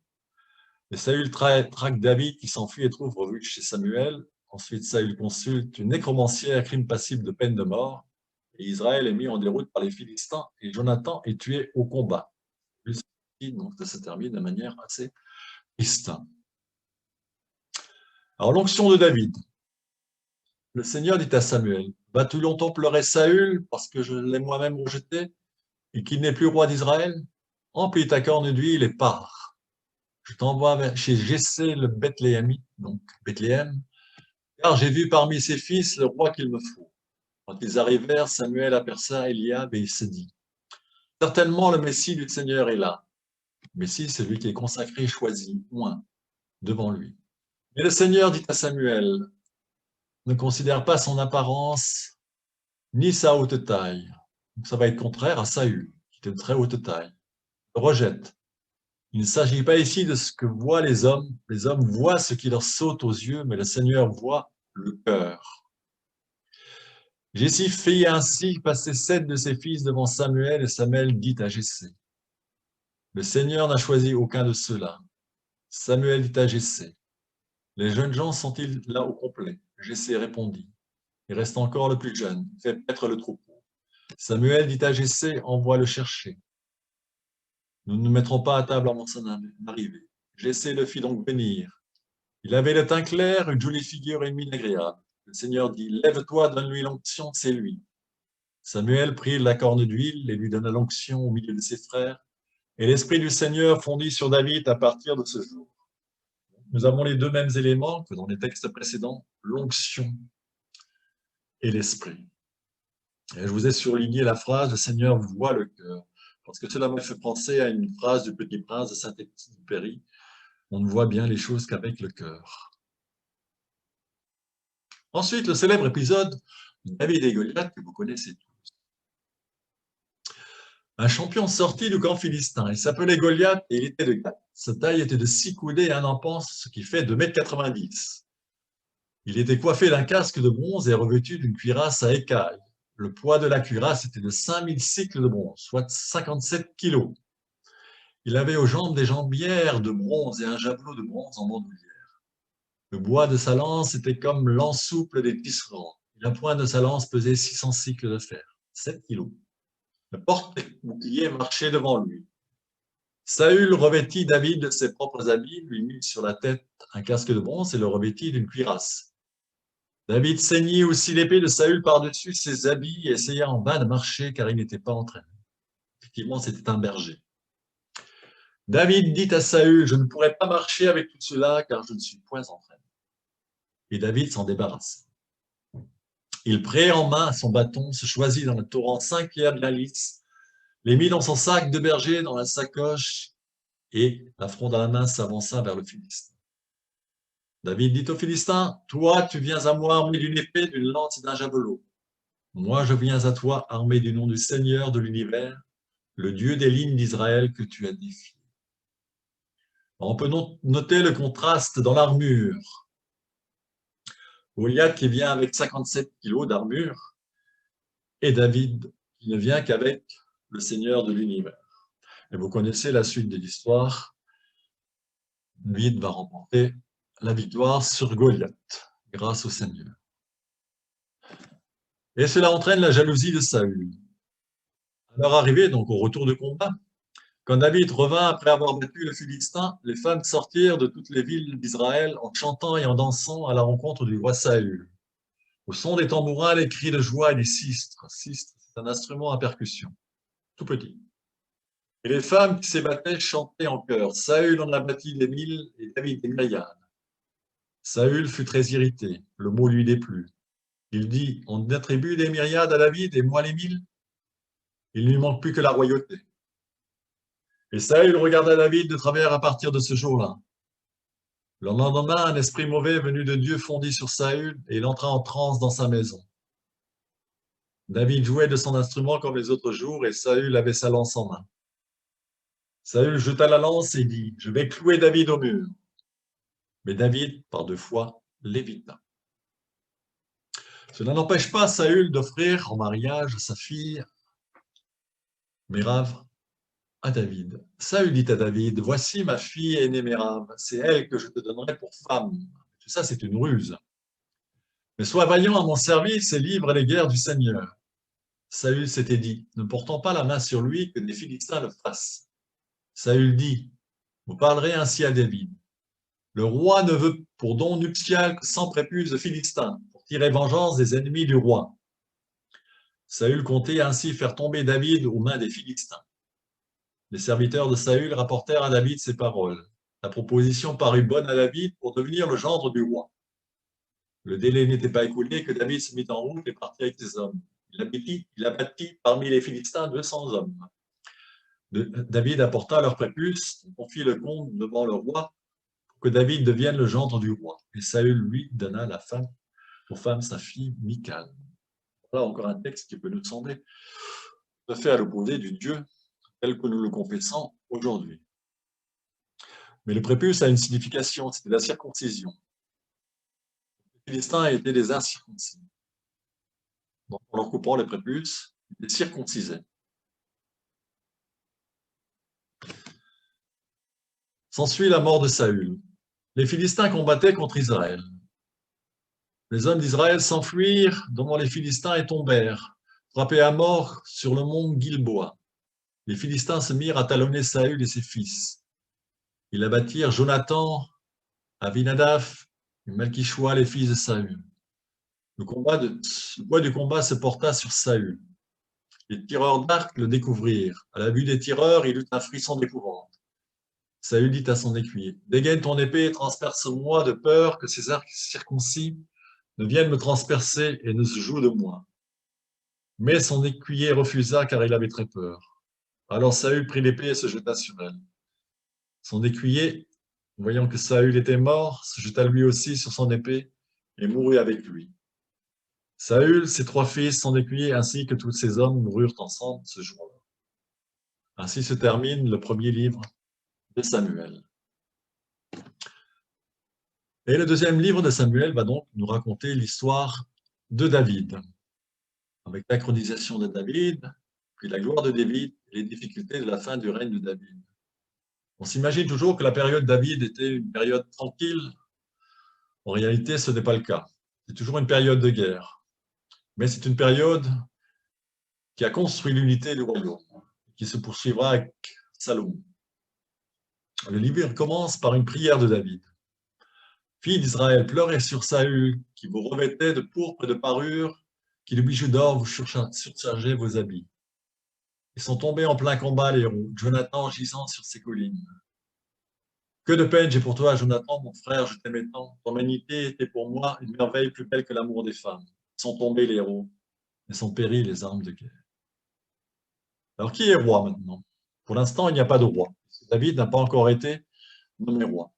Et Saül traque David qui s'enfuit et trouve refuge chez Samuel. Ensuite, Saül consulte une nécromancière, crime passible de peine de mort. Et Israël est mis en déroute par les Philistins et Jonathan est tué au combat. Donc ça se termine de manière assez triste. Alors l'onction de David. Le Seigneur dit à Samuel, vas-tu longtemps pleurer Saül parce que je l'ai moi-même rejeté et qu'il n'est plus roi d'Israël? Emplis ta corne d'huile et pars. Je t'envoie chez Jessé le Bethléemite, donc Bethléem, car j'ai vu parmi ses fils le roi qu'il me faut. Quand ils arrivèrent, Samuel aperça Eliab et il se dit, certainement le Messie du Seigneur est là. Messie, c'est celui qui est consacré, choisi, oint, devant lui. Mais le Seigneur dit à Samuel, ne considère pas son apparence ni sa haute taille. Donc ça va être contraire à Saül, qui était de très haute taille. Le rejette. Il ne s'agit pas ici de ce que voient les hommes. Les hommes voient ce qui leur saute aux yeux, mais le Seigneur voit le cœur. Jessé fit ainsi passer 7 de ses fils devant Samuel, et Samuel dit à Jessé, le Seigneur n'a choisi aucun de ceux-là. Samuel dit à Jessé, les jeunes gens sont-ils là au complet? Jessé répondit, il reste encore le plus jeune, fait paître le troupeau. Samuel dit à Jessé, envoie le chercher. Nous ne nous mettrons pas à table avant son arrivée. Jessé le fit donc bénir. Il avait le teint clair, une jolie figure et une mine agréable. Le Seigneur dit, lève-toi, donne-lui l'onction, c'est lui. Samuel prit la corne d'huile et lui donna l'onction au milieu de ses frères. Et l'Esprit du Seigneur fondit sur David à partir de ce jour. Nous avons les deux mêmes éléments que dans les textes précédents, l'onction et l'Esprit. Et je vous ai surligné la phrase « Le Seigneur voit le cœur », parce que cela me fait penser à une phrase du Petit Prince de Saint-Exupéry. On ne voit bien les choses qu'avec le cœur. Ensuite, le célèbre épisode de David et Goliath que vous connaissez tous. Un champion sorti du camp philistin. Il s'appelait Goliath et il était de Gath. Sa taille était de 6 coudées et 1 empanse, ce qui fait 2,90 m. Il était coiffé d'un casque de bronze et revêtu d'une cuirasse à écailles. Le poids de la cuirasse était de 5000 cycles de bronze, soit 57 kilos. Il avait aux jambes des jambières de bronze et un javelot de bronze en bandoulière. Le bois de sa lance était comme l'ensouple des tisserands. La pointe de sa lance pesait 600 cycles de fer, 7 kilos. Le porte-bouclier marchait devant lui. Saül revêtit David de ses propres habits, lui mit sur la tête un casque de bronze et le revêtit d'une cuirasse. David ceignit aussi l'épée de Saül par-dessus ses habits et essaya en vain de marcher car il n'était pas entraîné. Effectivement, c'était un berger. David dit à Saül, je ne pourrai pas marcher avec tout cela car je ne suis point entraîné. Et David s'en débarrasse. Il prit en main son bâton, se choisit dans le torrent 5 pierres bien lisses, les mit dans son sac de berger, dans la sacoche, et, la fronde à la main, s'avança vers le Philistin. David dit au Philistin, toi, tu viens à moi armé d'une épée, d'une lance et d'un javelot. Moi, je viens à toi armé du nom du Seigneur de l'univers, le Dieu des lignes d'Israël que tu as défié. On peut noter le contraste dans l'armure. Goliath qui vient avec 57 kilos d'armure et David qui ne vient qu'avec le Seigneur de l'univers. Et vous connaissez la suite de l'histoire. David va remporter la victoire sur Goliath grâce au Seigneur. Et cela entraîne la jalousie de Saül. À leur arrivée, donc au retour de combat, quand David revint après avoir battu le Philistin, les femmes sortirent de toutes les villes d'Israël en chantant et en dansant à la rencontre du roi Saül. Au son des tambourins, les cris de joie et des sistres. Sistre, c'est un instrument à percussion, tout petit. Et les femmes qui s'ébattaient chantaient en chœur. Saül en abattit des 1000 et David des myriades. Saül fut très irrité, le mot lui déplut. Il dit, on attribue des myriades à David et moi les 1000. Il ne lui manque plus que la royauté. Et Saül regarda David de travers à partir de ce jour-là. Le lendemain, un esprit mauvais venu de Dieu fondit sur Saül et il entra en transe dans sa maison. David jouait de son instrument comme les autres jours et Saül avait sa lance en main. Saül jeta la lance et dit, je vais clouer David au mur. Mais David, par 2 fois, l'évita. Cela n'empêche pas Saül d'offrir en mariage sa fille Mérab à David. Saül dit à David, voici ma fille aînée Mérab, c'est elle que je te donnerai pour femme. Tout ça, c'est une ruse. Mais sois vaillant à mon service et livre les guerres du Seigneur. Saül s'était dit, ne portant pas la main sur lui, que des Philistins le fassent. Saül dit, vous parlerez ainsi à David. Le roi ne veut pour don nuptial que 100 prépuces de Philistins, pour tirer vengeance des ennemis du roi. Saül comptait ainsi faire tomber David aux mains des Philistins. Les serviteurs de Saül rapportèrent à David ces paroles. La proposition parut bonne à David pour devenir le gendre du roi. Le délai n'était pas écoulé que David se mit en route et partit avec ses hommes. Il abattit parmi les Philistins 200 hommes. David apporta leurs prépuces, on fit le compte devant le roi pour que David devienne le gendre du roi. Et Saül lui donna la femme, pour femme sa fille Michal. Voilà encore un texte qui peut nous sembler tout à fait à l'opposé du Dieu tel que nous le confessons aujourd'hui. Mais le prépuce a une signification, c'était la circoncision. Les Philistins étaient des incirconcis. Donc, en leur coupant les prépuces, ils les circoncisaient. S'ensuit la mort de Saül. Les Philistins combattaient contre Israël. Les hommes d'Israël s'enfuirent devant les Philistins et tombèrent, frappés à mort sur le mont Gilboa. Les Philistins se mirent à talonner Saül et ses fils. Ils abattirent Jonathan, Abinadab et Malchichoua, les fils de Saül. Le poids du combat se porta sur Saül. Les tireurs d'arc le découvrirent. À la vue des tireurs, il eut un frisson d'épouvante. Saül dit à son écuyer, « Dégaine ton épée et transperce-moi de peur que ces arcs circoncis ne viennent me transpercer et ne se jouent de moi. » Mais son écuyer refusa car il avait très peur. Alors Saül prit l'épée et se jeta sur elle. Son écuyer, voyant que Saül était mort, se jeta lui aussi sur son épée et mourut avec lui. Saül, ses 3 fils, son écuyer, ainsi que tous ses hommes moururent ensemble ce jour-là. Ainsi se termine le premier livre de Samuel. Et le deuxième livre de Samuel va donc nous raconter l'histoire de David, avec l'inchronisation de David, puis la gloire de David et les difficultés de la fin du règne de David. On s'imagine toujours que la période de David était une période tranquille. En réalité, ce n'est pas le cas. C'est toujours une période de guerre. Mais c'est une période qui a construit l'unité du royaume, qui se poursuivra avec Salomon. Le livre commence par une prière de David. Fille d'Israël, pleurez sur Saül, qui vous revêtait de pourpre et de parure, qui de bijoux d'or vous surchargeait vos habits. Ils sont tombés en plein combat, les héros, Jonathan gisant sur ses collines. Que de peine j'ai pour toi, Jonathan, mon frère, je t'aimais tant. Ton humanité était pour moi une merveille plus belle que l'amour des femmes. Ils sont tombés les héros, et sont péris les armes de guerre. Alors, qui est roi maintenant? Pour l'instant, il n'y a pas de roi. David n'a pas encore été nommé roi.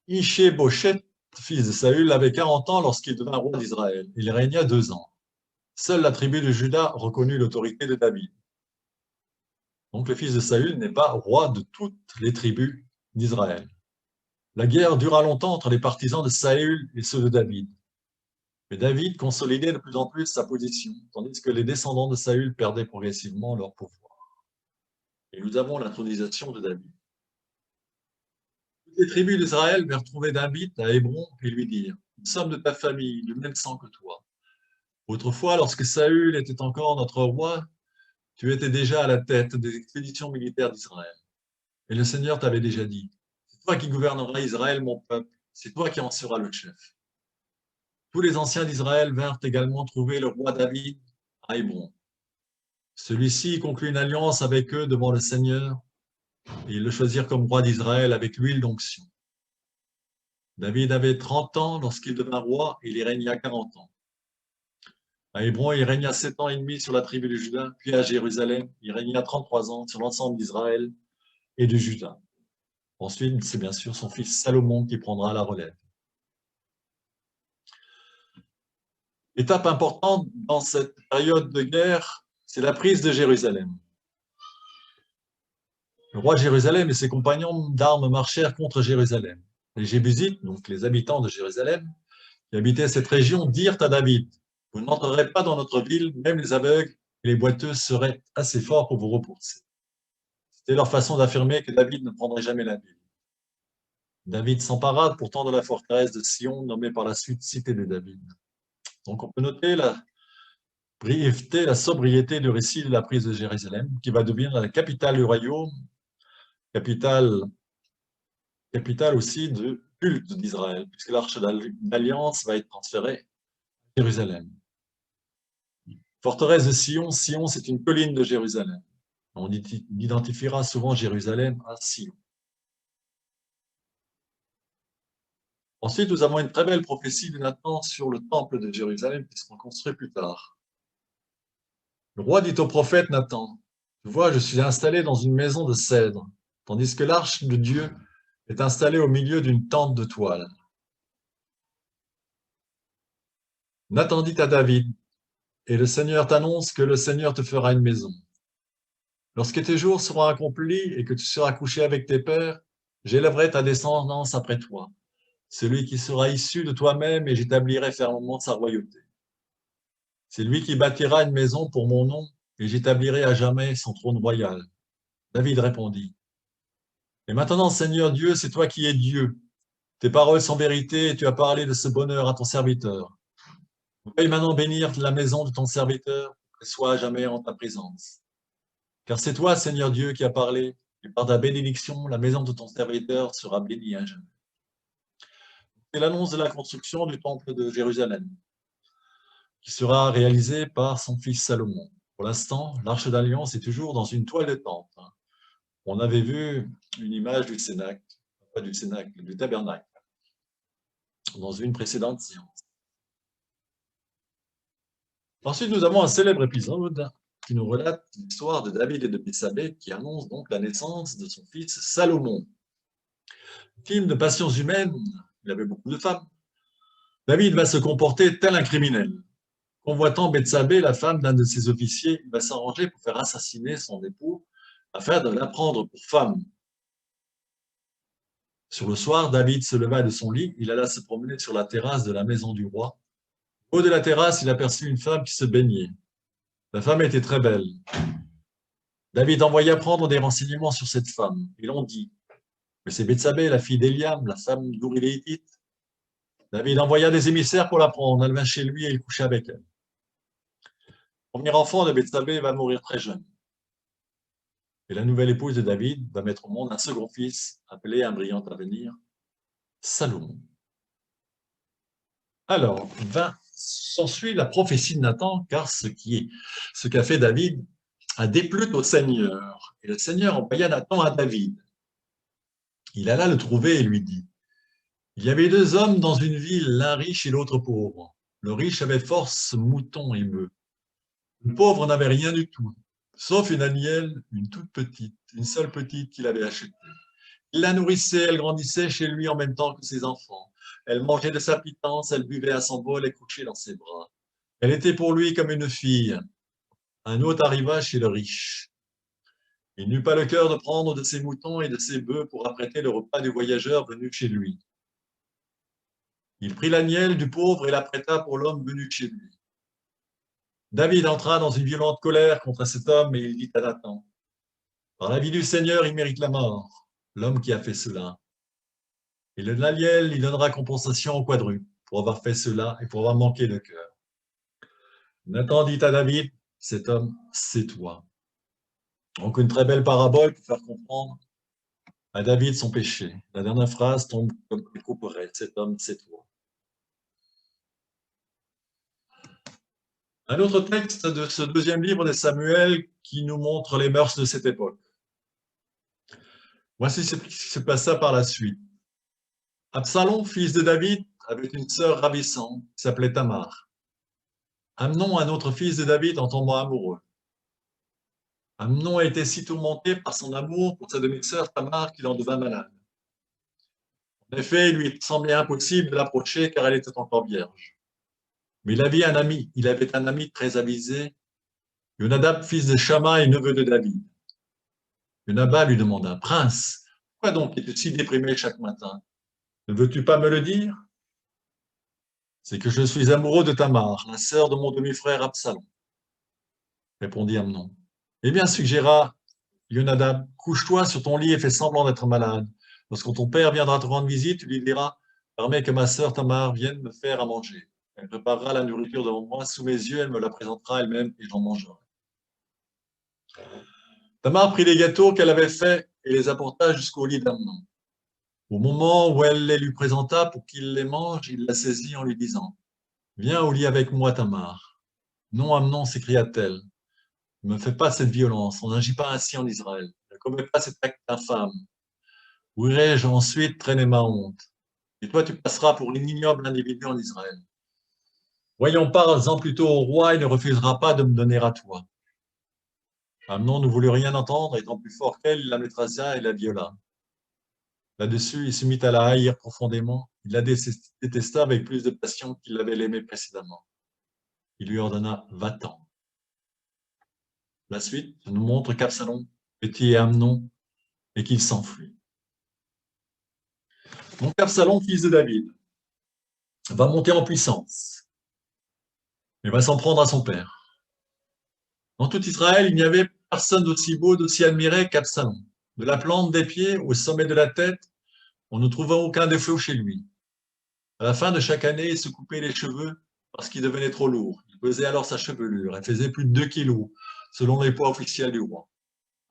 Ishé-Boshet, fils de Saül, avait 40 ans lorsqu'il devint roi d'Israël. Il régna 2 ans. Seule la tribu de Juda reconnut l'autorité de David. Donc le fils de Saül n'est pas roi de toutes les tribus d'Israël. La guerre dura longtemps entre les partisans de Saül et ceux de David. Mais David consolidait de plus en plus sa position, tandis que les descendants de Saül perdaient progressivement leur pouvoir. Et nous avons l'intronisation de David. Toutes les tribus d'Israël vinrent trouver David à Hébron et lui dirent, « Nous sommes de ta famille, du même sang que toi. Autrefois, lorsque Saül était encore notre roi, tu étais déjà à la tête des expéditions militaires d'Israël. Et le Seigneur t'avait déjà dit, c'est toi qui gouverneras Israël, mon peuple, c'est toi qui en seras le chef. » Tous les anciens d'Israël vinrent également trouver le roi David à Hébron. Celui-ci conclut une alliance avec eux devant le Seigneur et ils le choisirent comme roi d'Israël avec l'huile d'onction. David avait 30 ans lorsqu'il devint roi et il y régna 40 ans. À Hébron, il régna 7 ans et demi sur la tribu de Juda, puis à Jérusalem, il régna 33 ans sur l'ensemble d'Israël et de Juda. Ensuite, c'est bien sûr son fils Salomon qui prendra la relève. Étape importante dans cette période de guerre, c'est la prise de Jérusalem. Le roi de Jérusalem et ses compagnons d'armes marchèrent contre Jérusalem. Les Jébusites, donc les habitants de Jérusalem, qui habitaient cette région, dirent à David, « Vous n'entrerez pas dans notre ville, même les aveugles et les boiteux seraient assez forts pour vous repousser. » C'était leur façon d'affirmer que David ne prendrait jamais la ville. David s'empara pourtant de la forteresse de Sion, nommée par la suite Cité de David. Donc on peut noter la brièveté, la sobriété du récit de la prise de Jérusalem, qui va devenir la capitale du royaume, capitale aussi du culte d'Israël, puisque l'arche d'alliance va être transférée à Jérusalem. Forteresse de Sion, Sion c'est une colline de Jérusalem. On identifiera souvent Jérusalem à Sion. Ensuite, nous avons une très belle prophétie de Nathan sur le temple de Jérusalem qui sera construit plus tard. Le roi dit au prophète Nathan, « Tu vois, je suis installé dans une maison de cèdre, tandis que l'arche de Dieu est installée au milieu d'une tente de toile. » Nathan dit à David, « Et le Seigneur t'annonce que le Seigneur te fera une maison. Lorsque tes jours seront accomplis et que tu seras couché avec tes pères, j'élèverai ta descendance après toi, celui qui sera issu de toi-même, et j'établirai fermement sa royauté. C'est lui qui bâtira une maison pour mon nom, et j'établirai à jamais son trône royal. » David répondit, « Et maintenant, Seigneur Dieu, c'est toi qui es Dieu. Tes paroles sont vérité, et tu as parlé de ce bonheur à ton serviteur. Veuille maintenant bénir la maison de ton serviteur, qu'elle soit à jamais en ta présence. Car c'est toi, Seigneur Dieu, qui as parlé, et par ta bénédiction, la maison de ton serviteur sera bénie à jamais. » C'est l'annonce de la construction du temple de Jérusalem, qui sera réalisée par son fils Salomon. Pour l'instant, l'arche d'alliance est toujours dans une toile de tente. On avait vu une image du Cénacle, pas du Cénacle, du tabernacle, dans une précédente séance. Ensuite, nous avons un célèbre épisode qui nous relate l'histoire de David et de Bethsabée, qui annonce donc la naissance de son fils Salomon. Film de passions humaines, il avait beaucoup de femmes. David va se comporter tel un criminel. Convoitant Bethsabée, la femme d'un de ses officiers, il va s'arranger pour faire assassiner son époux afin de la prendre pour femme. Sur le soir, David se leva de son lit, il alla se promener sur la terrasse de la maison du roi. Au haut de la terrasse, il aperçut une femme qui se baignait. La femme était très belle. David envoya prendre des renseignements sur cette femme. Et l'on dit, mais c'est Bethsabée, la fille d'Eliam, la femme d'Uri les Hittites. David envoya des émissaires pour la prendre. Elle vint chez lui et il coucha avec elle. Le premier enfant de Bethsabée va mourir très jeune. Et la nouvelle épouse de David va mettre au monde un second fils, appelé un brillant avenir, Salomon. Alors, s'ensuit la prophétie de Nathan, car ce qu'a fait David a déplu au Seigneur. Et le Seigneur envoya Nathan à David. Il alla le trouver et lui dit, « Il y avait deux hommes dans une ville, l'un riche et l'autre pauvre. Le riche avait force moutons et bœufs. Le pauvre n'avait rien du tout, sauf une agnelle, une toute petite, une seule petite qu'il avait achetée. Il la nourrissait, elle grandissait chez lui en même temps que ses enfants. Elle mangeait de sa pitance, elle buvait à son bol et couchait dans ses bras. Elle était pour lui comme une fille. Un hôte arriva chez le riche. Il n'eut pas le cœur de prendre de ses moutons et de ses bœufs pour apprêter le repas du voyageur venu chez lui. Il prit l'agnelle du pauvre et l'apprêta pour l'homme venu chez lui. David entra dans une violente colère contre cet homme et il dit à Nathan, « Par la vie du Seigneur, il mérite la mort, l'homme qui a fait cela. Et l'agnelle, il donnera compensation au quadruple pour avoir fait cela et pour avoir manqué de cœur. » Nathan dit à David, « Cet homme, c'est toi. » Donc une très belle parabole pour faire comprendre à David son péché. La dernière phrase tombe comme une couperette, « Cet homme, c'est toi. » Un autre texte de ce deuxième livre de Samuel qui nous montre les mœurs de cette époque. Voici ce qui se passa par la suite. Absalom, fils de David, avait une sœur ravissante qui s'appelait Tamar. Amnon, un autre fils de David, en tombant amoureux. Amnon a été si tourmenté par son amour pour sa demi-sœur Tamar qu'il en devint malade. En effet, il lui semblait impossible de l'approcher car elle était encore vierge. Mais il avait un ami très avisé, Jonadab, fils de Shama et neveu de David. Jonadab lui demanda, « Prince, pourquoi donc es-tu si déprimé chaque matin? Ne veux-tu pas me le dire? » « C'est que je suis amoureux de Tamar, la sœur de mon demi-frère Absalom, » répondit Amnon. « Eh bien, suggéra Jonadab, couche-toi sur ton lit et fais semblant d'être malade. Lorsque ton père viendra te rendre visite, tu lui diras, « Permets que ma sœur Tamar vienne me faire à manger. » Elle préparera la nourriture devant moi, sous mes yeux, elle me la présentera elle-même et j'en mangerai. Tamar prit les gâteaux qu'elle avait faits et les apporta jusqu'au lit d'Amnon. Au moment où elle les lui présenta pour qu'il les mange, il la saisit en lui disant « Viens au lit avec moi, Tamar. » « Non, Amnon, s'écria-t-elle, ne me fais pas cette violence, on n'agit pas ainsi en Israël. Ne commets pas cet acte infâme. Où irai-je ensuite traîner ma honte? Et toi, tu passeras pour un ignoble individu en Israël. Voyons, parle-en plutôt au roi, il ne refusera pas de me donner à toi. » Amnon ne voulut rien entendre, étant plus fort qu'elle, il la maîtressa et la viola. Là-dessus, il se mit à la haïr profondément. Il la détesta avec plus de passion qu'il l'avait aimée précédemment. Il lui ordonna « Va-t'en ». La suite nous montre qu'Absalom était Amnon et qu'il s'enfuit. Donc Absalom, fils de David, va monter en puissance et va s'en prendre à son père. Dans tout Israël, il n'y avait personne d'aussi beau, d'aussi admiré qu'Absalom. De la plante des pieds au sommet de la tête, on ne trouva aucun défaut chez lui. À la fin de chaque année, il se coupait les cheveux parce qu'il devenait trop lourd. Il pesait alors sa chevelure. Elle faisait plus de 2 kilos, selon les poids officiels du roi.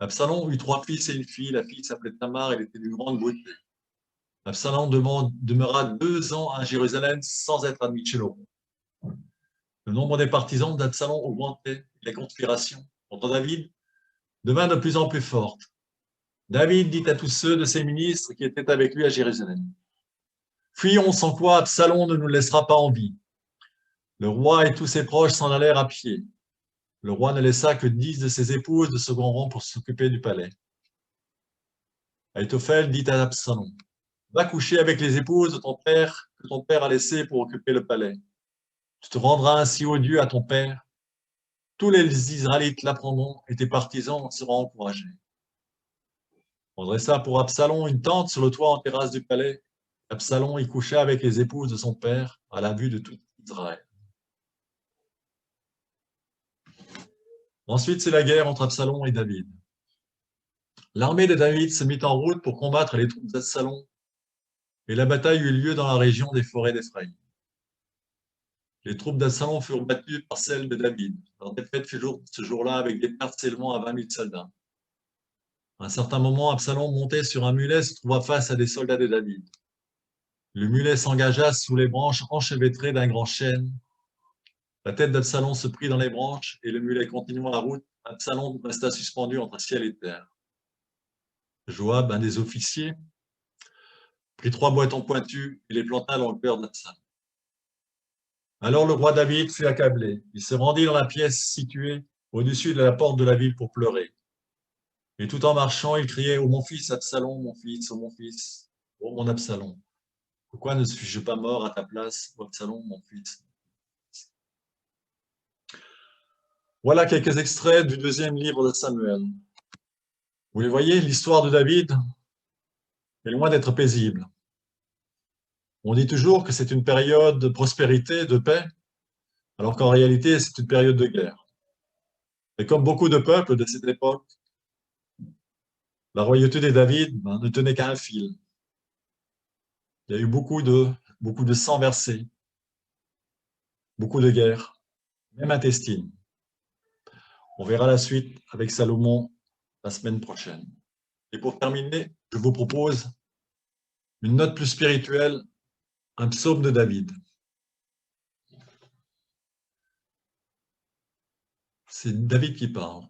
Absalom eut 3 fils et une fille. La fille s'appelait Tamar, elle était d'une grande beauté. Absalom demeura 2 ans à Jérusalem sans être admis chez le roi. Le nombre des partisans d'Absalom augmentait. Les conspirations contre David devint de plus en plus forte. David dit à tous ceux de ses ministres qui étaient avec lui à Jérusalem, « Fuyons sans quoi Absalom ne nous laissera pas en vie. » Le roi et tous ses proches s'en allèrent à pied. Le roi ne laissa que 10 de ses épouses de second rang pour s'occuper du palais. Ahitophel dit à Absalom, « Va coucher avec les épouses de ton père que ton père a laissées pour occuper le palais. Tu te rendras ainsi odieux à ton père. Tous les Israélites l'apprendront et tes partisans seront encouragés. » On dressa pour Absalom une tente sur le toit en terrasse du palais. Absalom y coucha avec les épouses de son père à la vue de tout Israël. Ensuite, c'est la guerre entre Absalom et David. L'armée de David se mit en route pour combattre les troupes d'Absalom et la bataille eut lieu dans la région des forêts d'Éphraïm. Les troupes d'Absalom furent battues par celles de David. Leur défaite fut ce jour-là avec des pertes s'élevant à 20 000 soldats. À un certain moment, Absalom, monté sur un mulet, se trouva face à des soldats de David. Le mulet s'engagea sous les branches enchevêtrées d'un grand chêne. La tête d'Absalom se prit dans les branches et le mulet continuant la route. Absalom resta suspendu entre ciel et terre. Joab, un des officiers, prit 3 bâtons pointus et les planta dans le cœur d'Absalom. Alors le roi David fut accablé. Il se rendit dans la pièce située au-dessus de la porte de la ville pour pleurer. Et tout en marchant, il criait « Oh mon fils Absalom, mon fils, oh mon fils, oh mon Absalom, pourquoi ne suis-je pas mort à ta place, oh Absalom, mon fils ?» Voilà quelques extraits du 2e livre de Samuel. Vous les voyez, l'histoire de David est loin d'être paisible. On dit toujours que c'est une période de prospérité, de paix, alors qu'en réalité, c'est une période de guerre. Et comme beaucoup de peuples de cette époque, la royauté des David ne tenait qu'à un fil. Il y a eu beaucoup de sang versé, beaucoup de guerres, même intestines. On verra la suite avec Salomon la semaine prochaine. Et pour terminer, je vous propose une note plus spirituelle, un psaume de David. C'est David qui parle.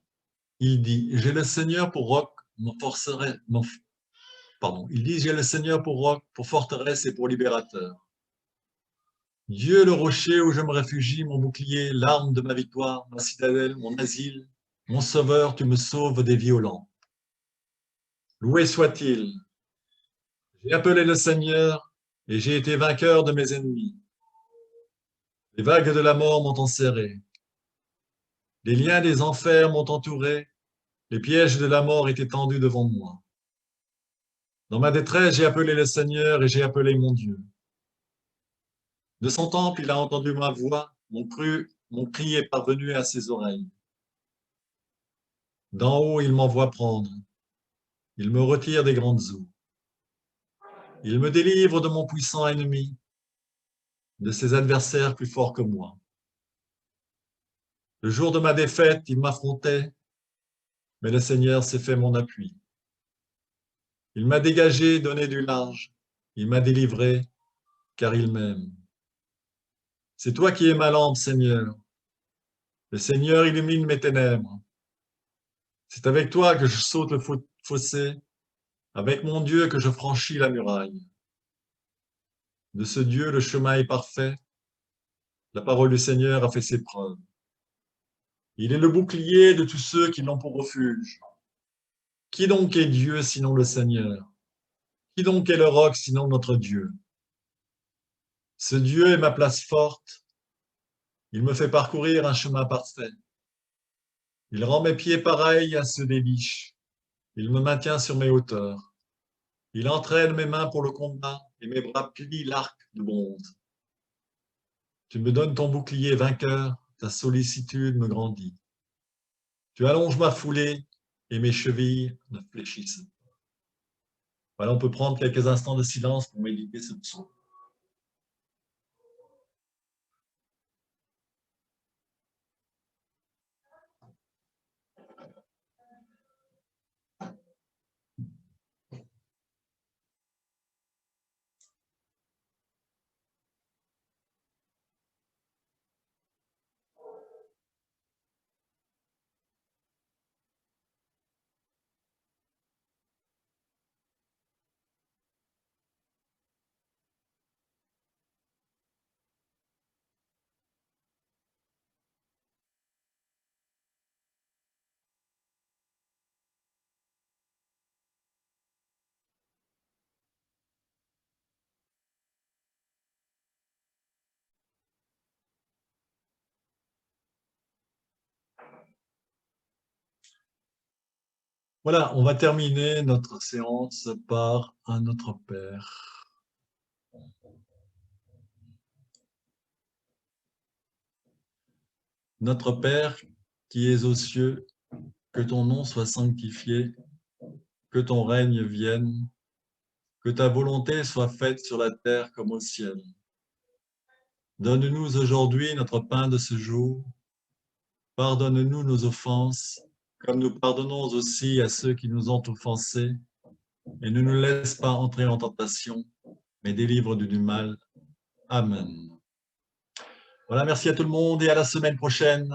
Il dit « J'ai le Seigneur pour roc, il dit « J'ai le Seigneur pour roc, pour forteresse et pour libérateur. Dieu le rocher où je me réfugie, mon bouclier, l'arme de ma victoire, ma citadelle, mon asile, mon sauveur, tu me sauves des violents. Loué soit-il. J'ai appelé le Seigneur et j'ai été vainqueur de mes ennemis. Les vagues de la mort m'ont enserré. Les liens des enfers m'ont entouré. Les pièges de la mort étaient tendus devant moi. Dans ma détresse, j'ai appelé le Seigneur et j'ai appelé mon Dieu. De son temple, il a entendu ma voix. Mon cri est parvenu à ses oreilles. D'en haut, il m'envoie prendre. Il me retire des grandes eaux. Il me délivre de mon puissant ennemi. de ses adversaires plus forts que moi. Le jour de ma défaite, il m'affrontait, mais le Seigneur s'est fait mon appui. Il m'a dégagé, donné du large, il m'a délivré, car il m'aime. C'est toi qui es ma lampe, Seigneur. Le Seigneur illumine mes ténèbres. C'est avec toi que je saute le fossé, avec mon Dieu que je franchis la muraille. De ce Dieu, le chemin est parfait. La parole du Seigneur a fait ses preuves. Il est le bouclier de tous ceux qui l'ont pour refuge. Qui donc est Dieu sinon le Seigneur? Qui donc est le roc sinon notre Dieu? Ce Dieu est ma place forte. Il me fait parcourir un chemin parfait. Il rend mes pieds pareils à ceux des biches. Il me maintient sur mes hauteurs. Il entraîne mes mains pour le combat et mes bras plient l'arc de bronze. Tu me donnes ton bouclier vainqueur, ta sollicitude me grandit. Tu allonges ma foulée et mes chevilles ne fléchissent. Voilà, on peut prendre quelques instants de silence pour méditer ce psaume. Voilà, on va terminer notre séance par un Notre Père. Notre Père qui es aux cieux, que ton nom soit sanctifié, que ton règne vienne, que ta volonté soit faite sur la terre comme au ciel. Donne-nous aujourd'hui notre pain de ce jour. Pardonne-nous nos offenses, comme nous pardonnons aussi à ceux qui nous ont offensés. Et ne nous laisse pas entrer en tentation, mais délivre-nous du mal. Amen. Voilà, merci à tout le monde et à la semaine prochaine.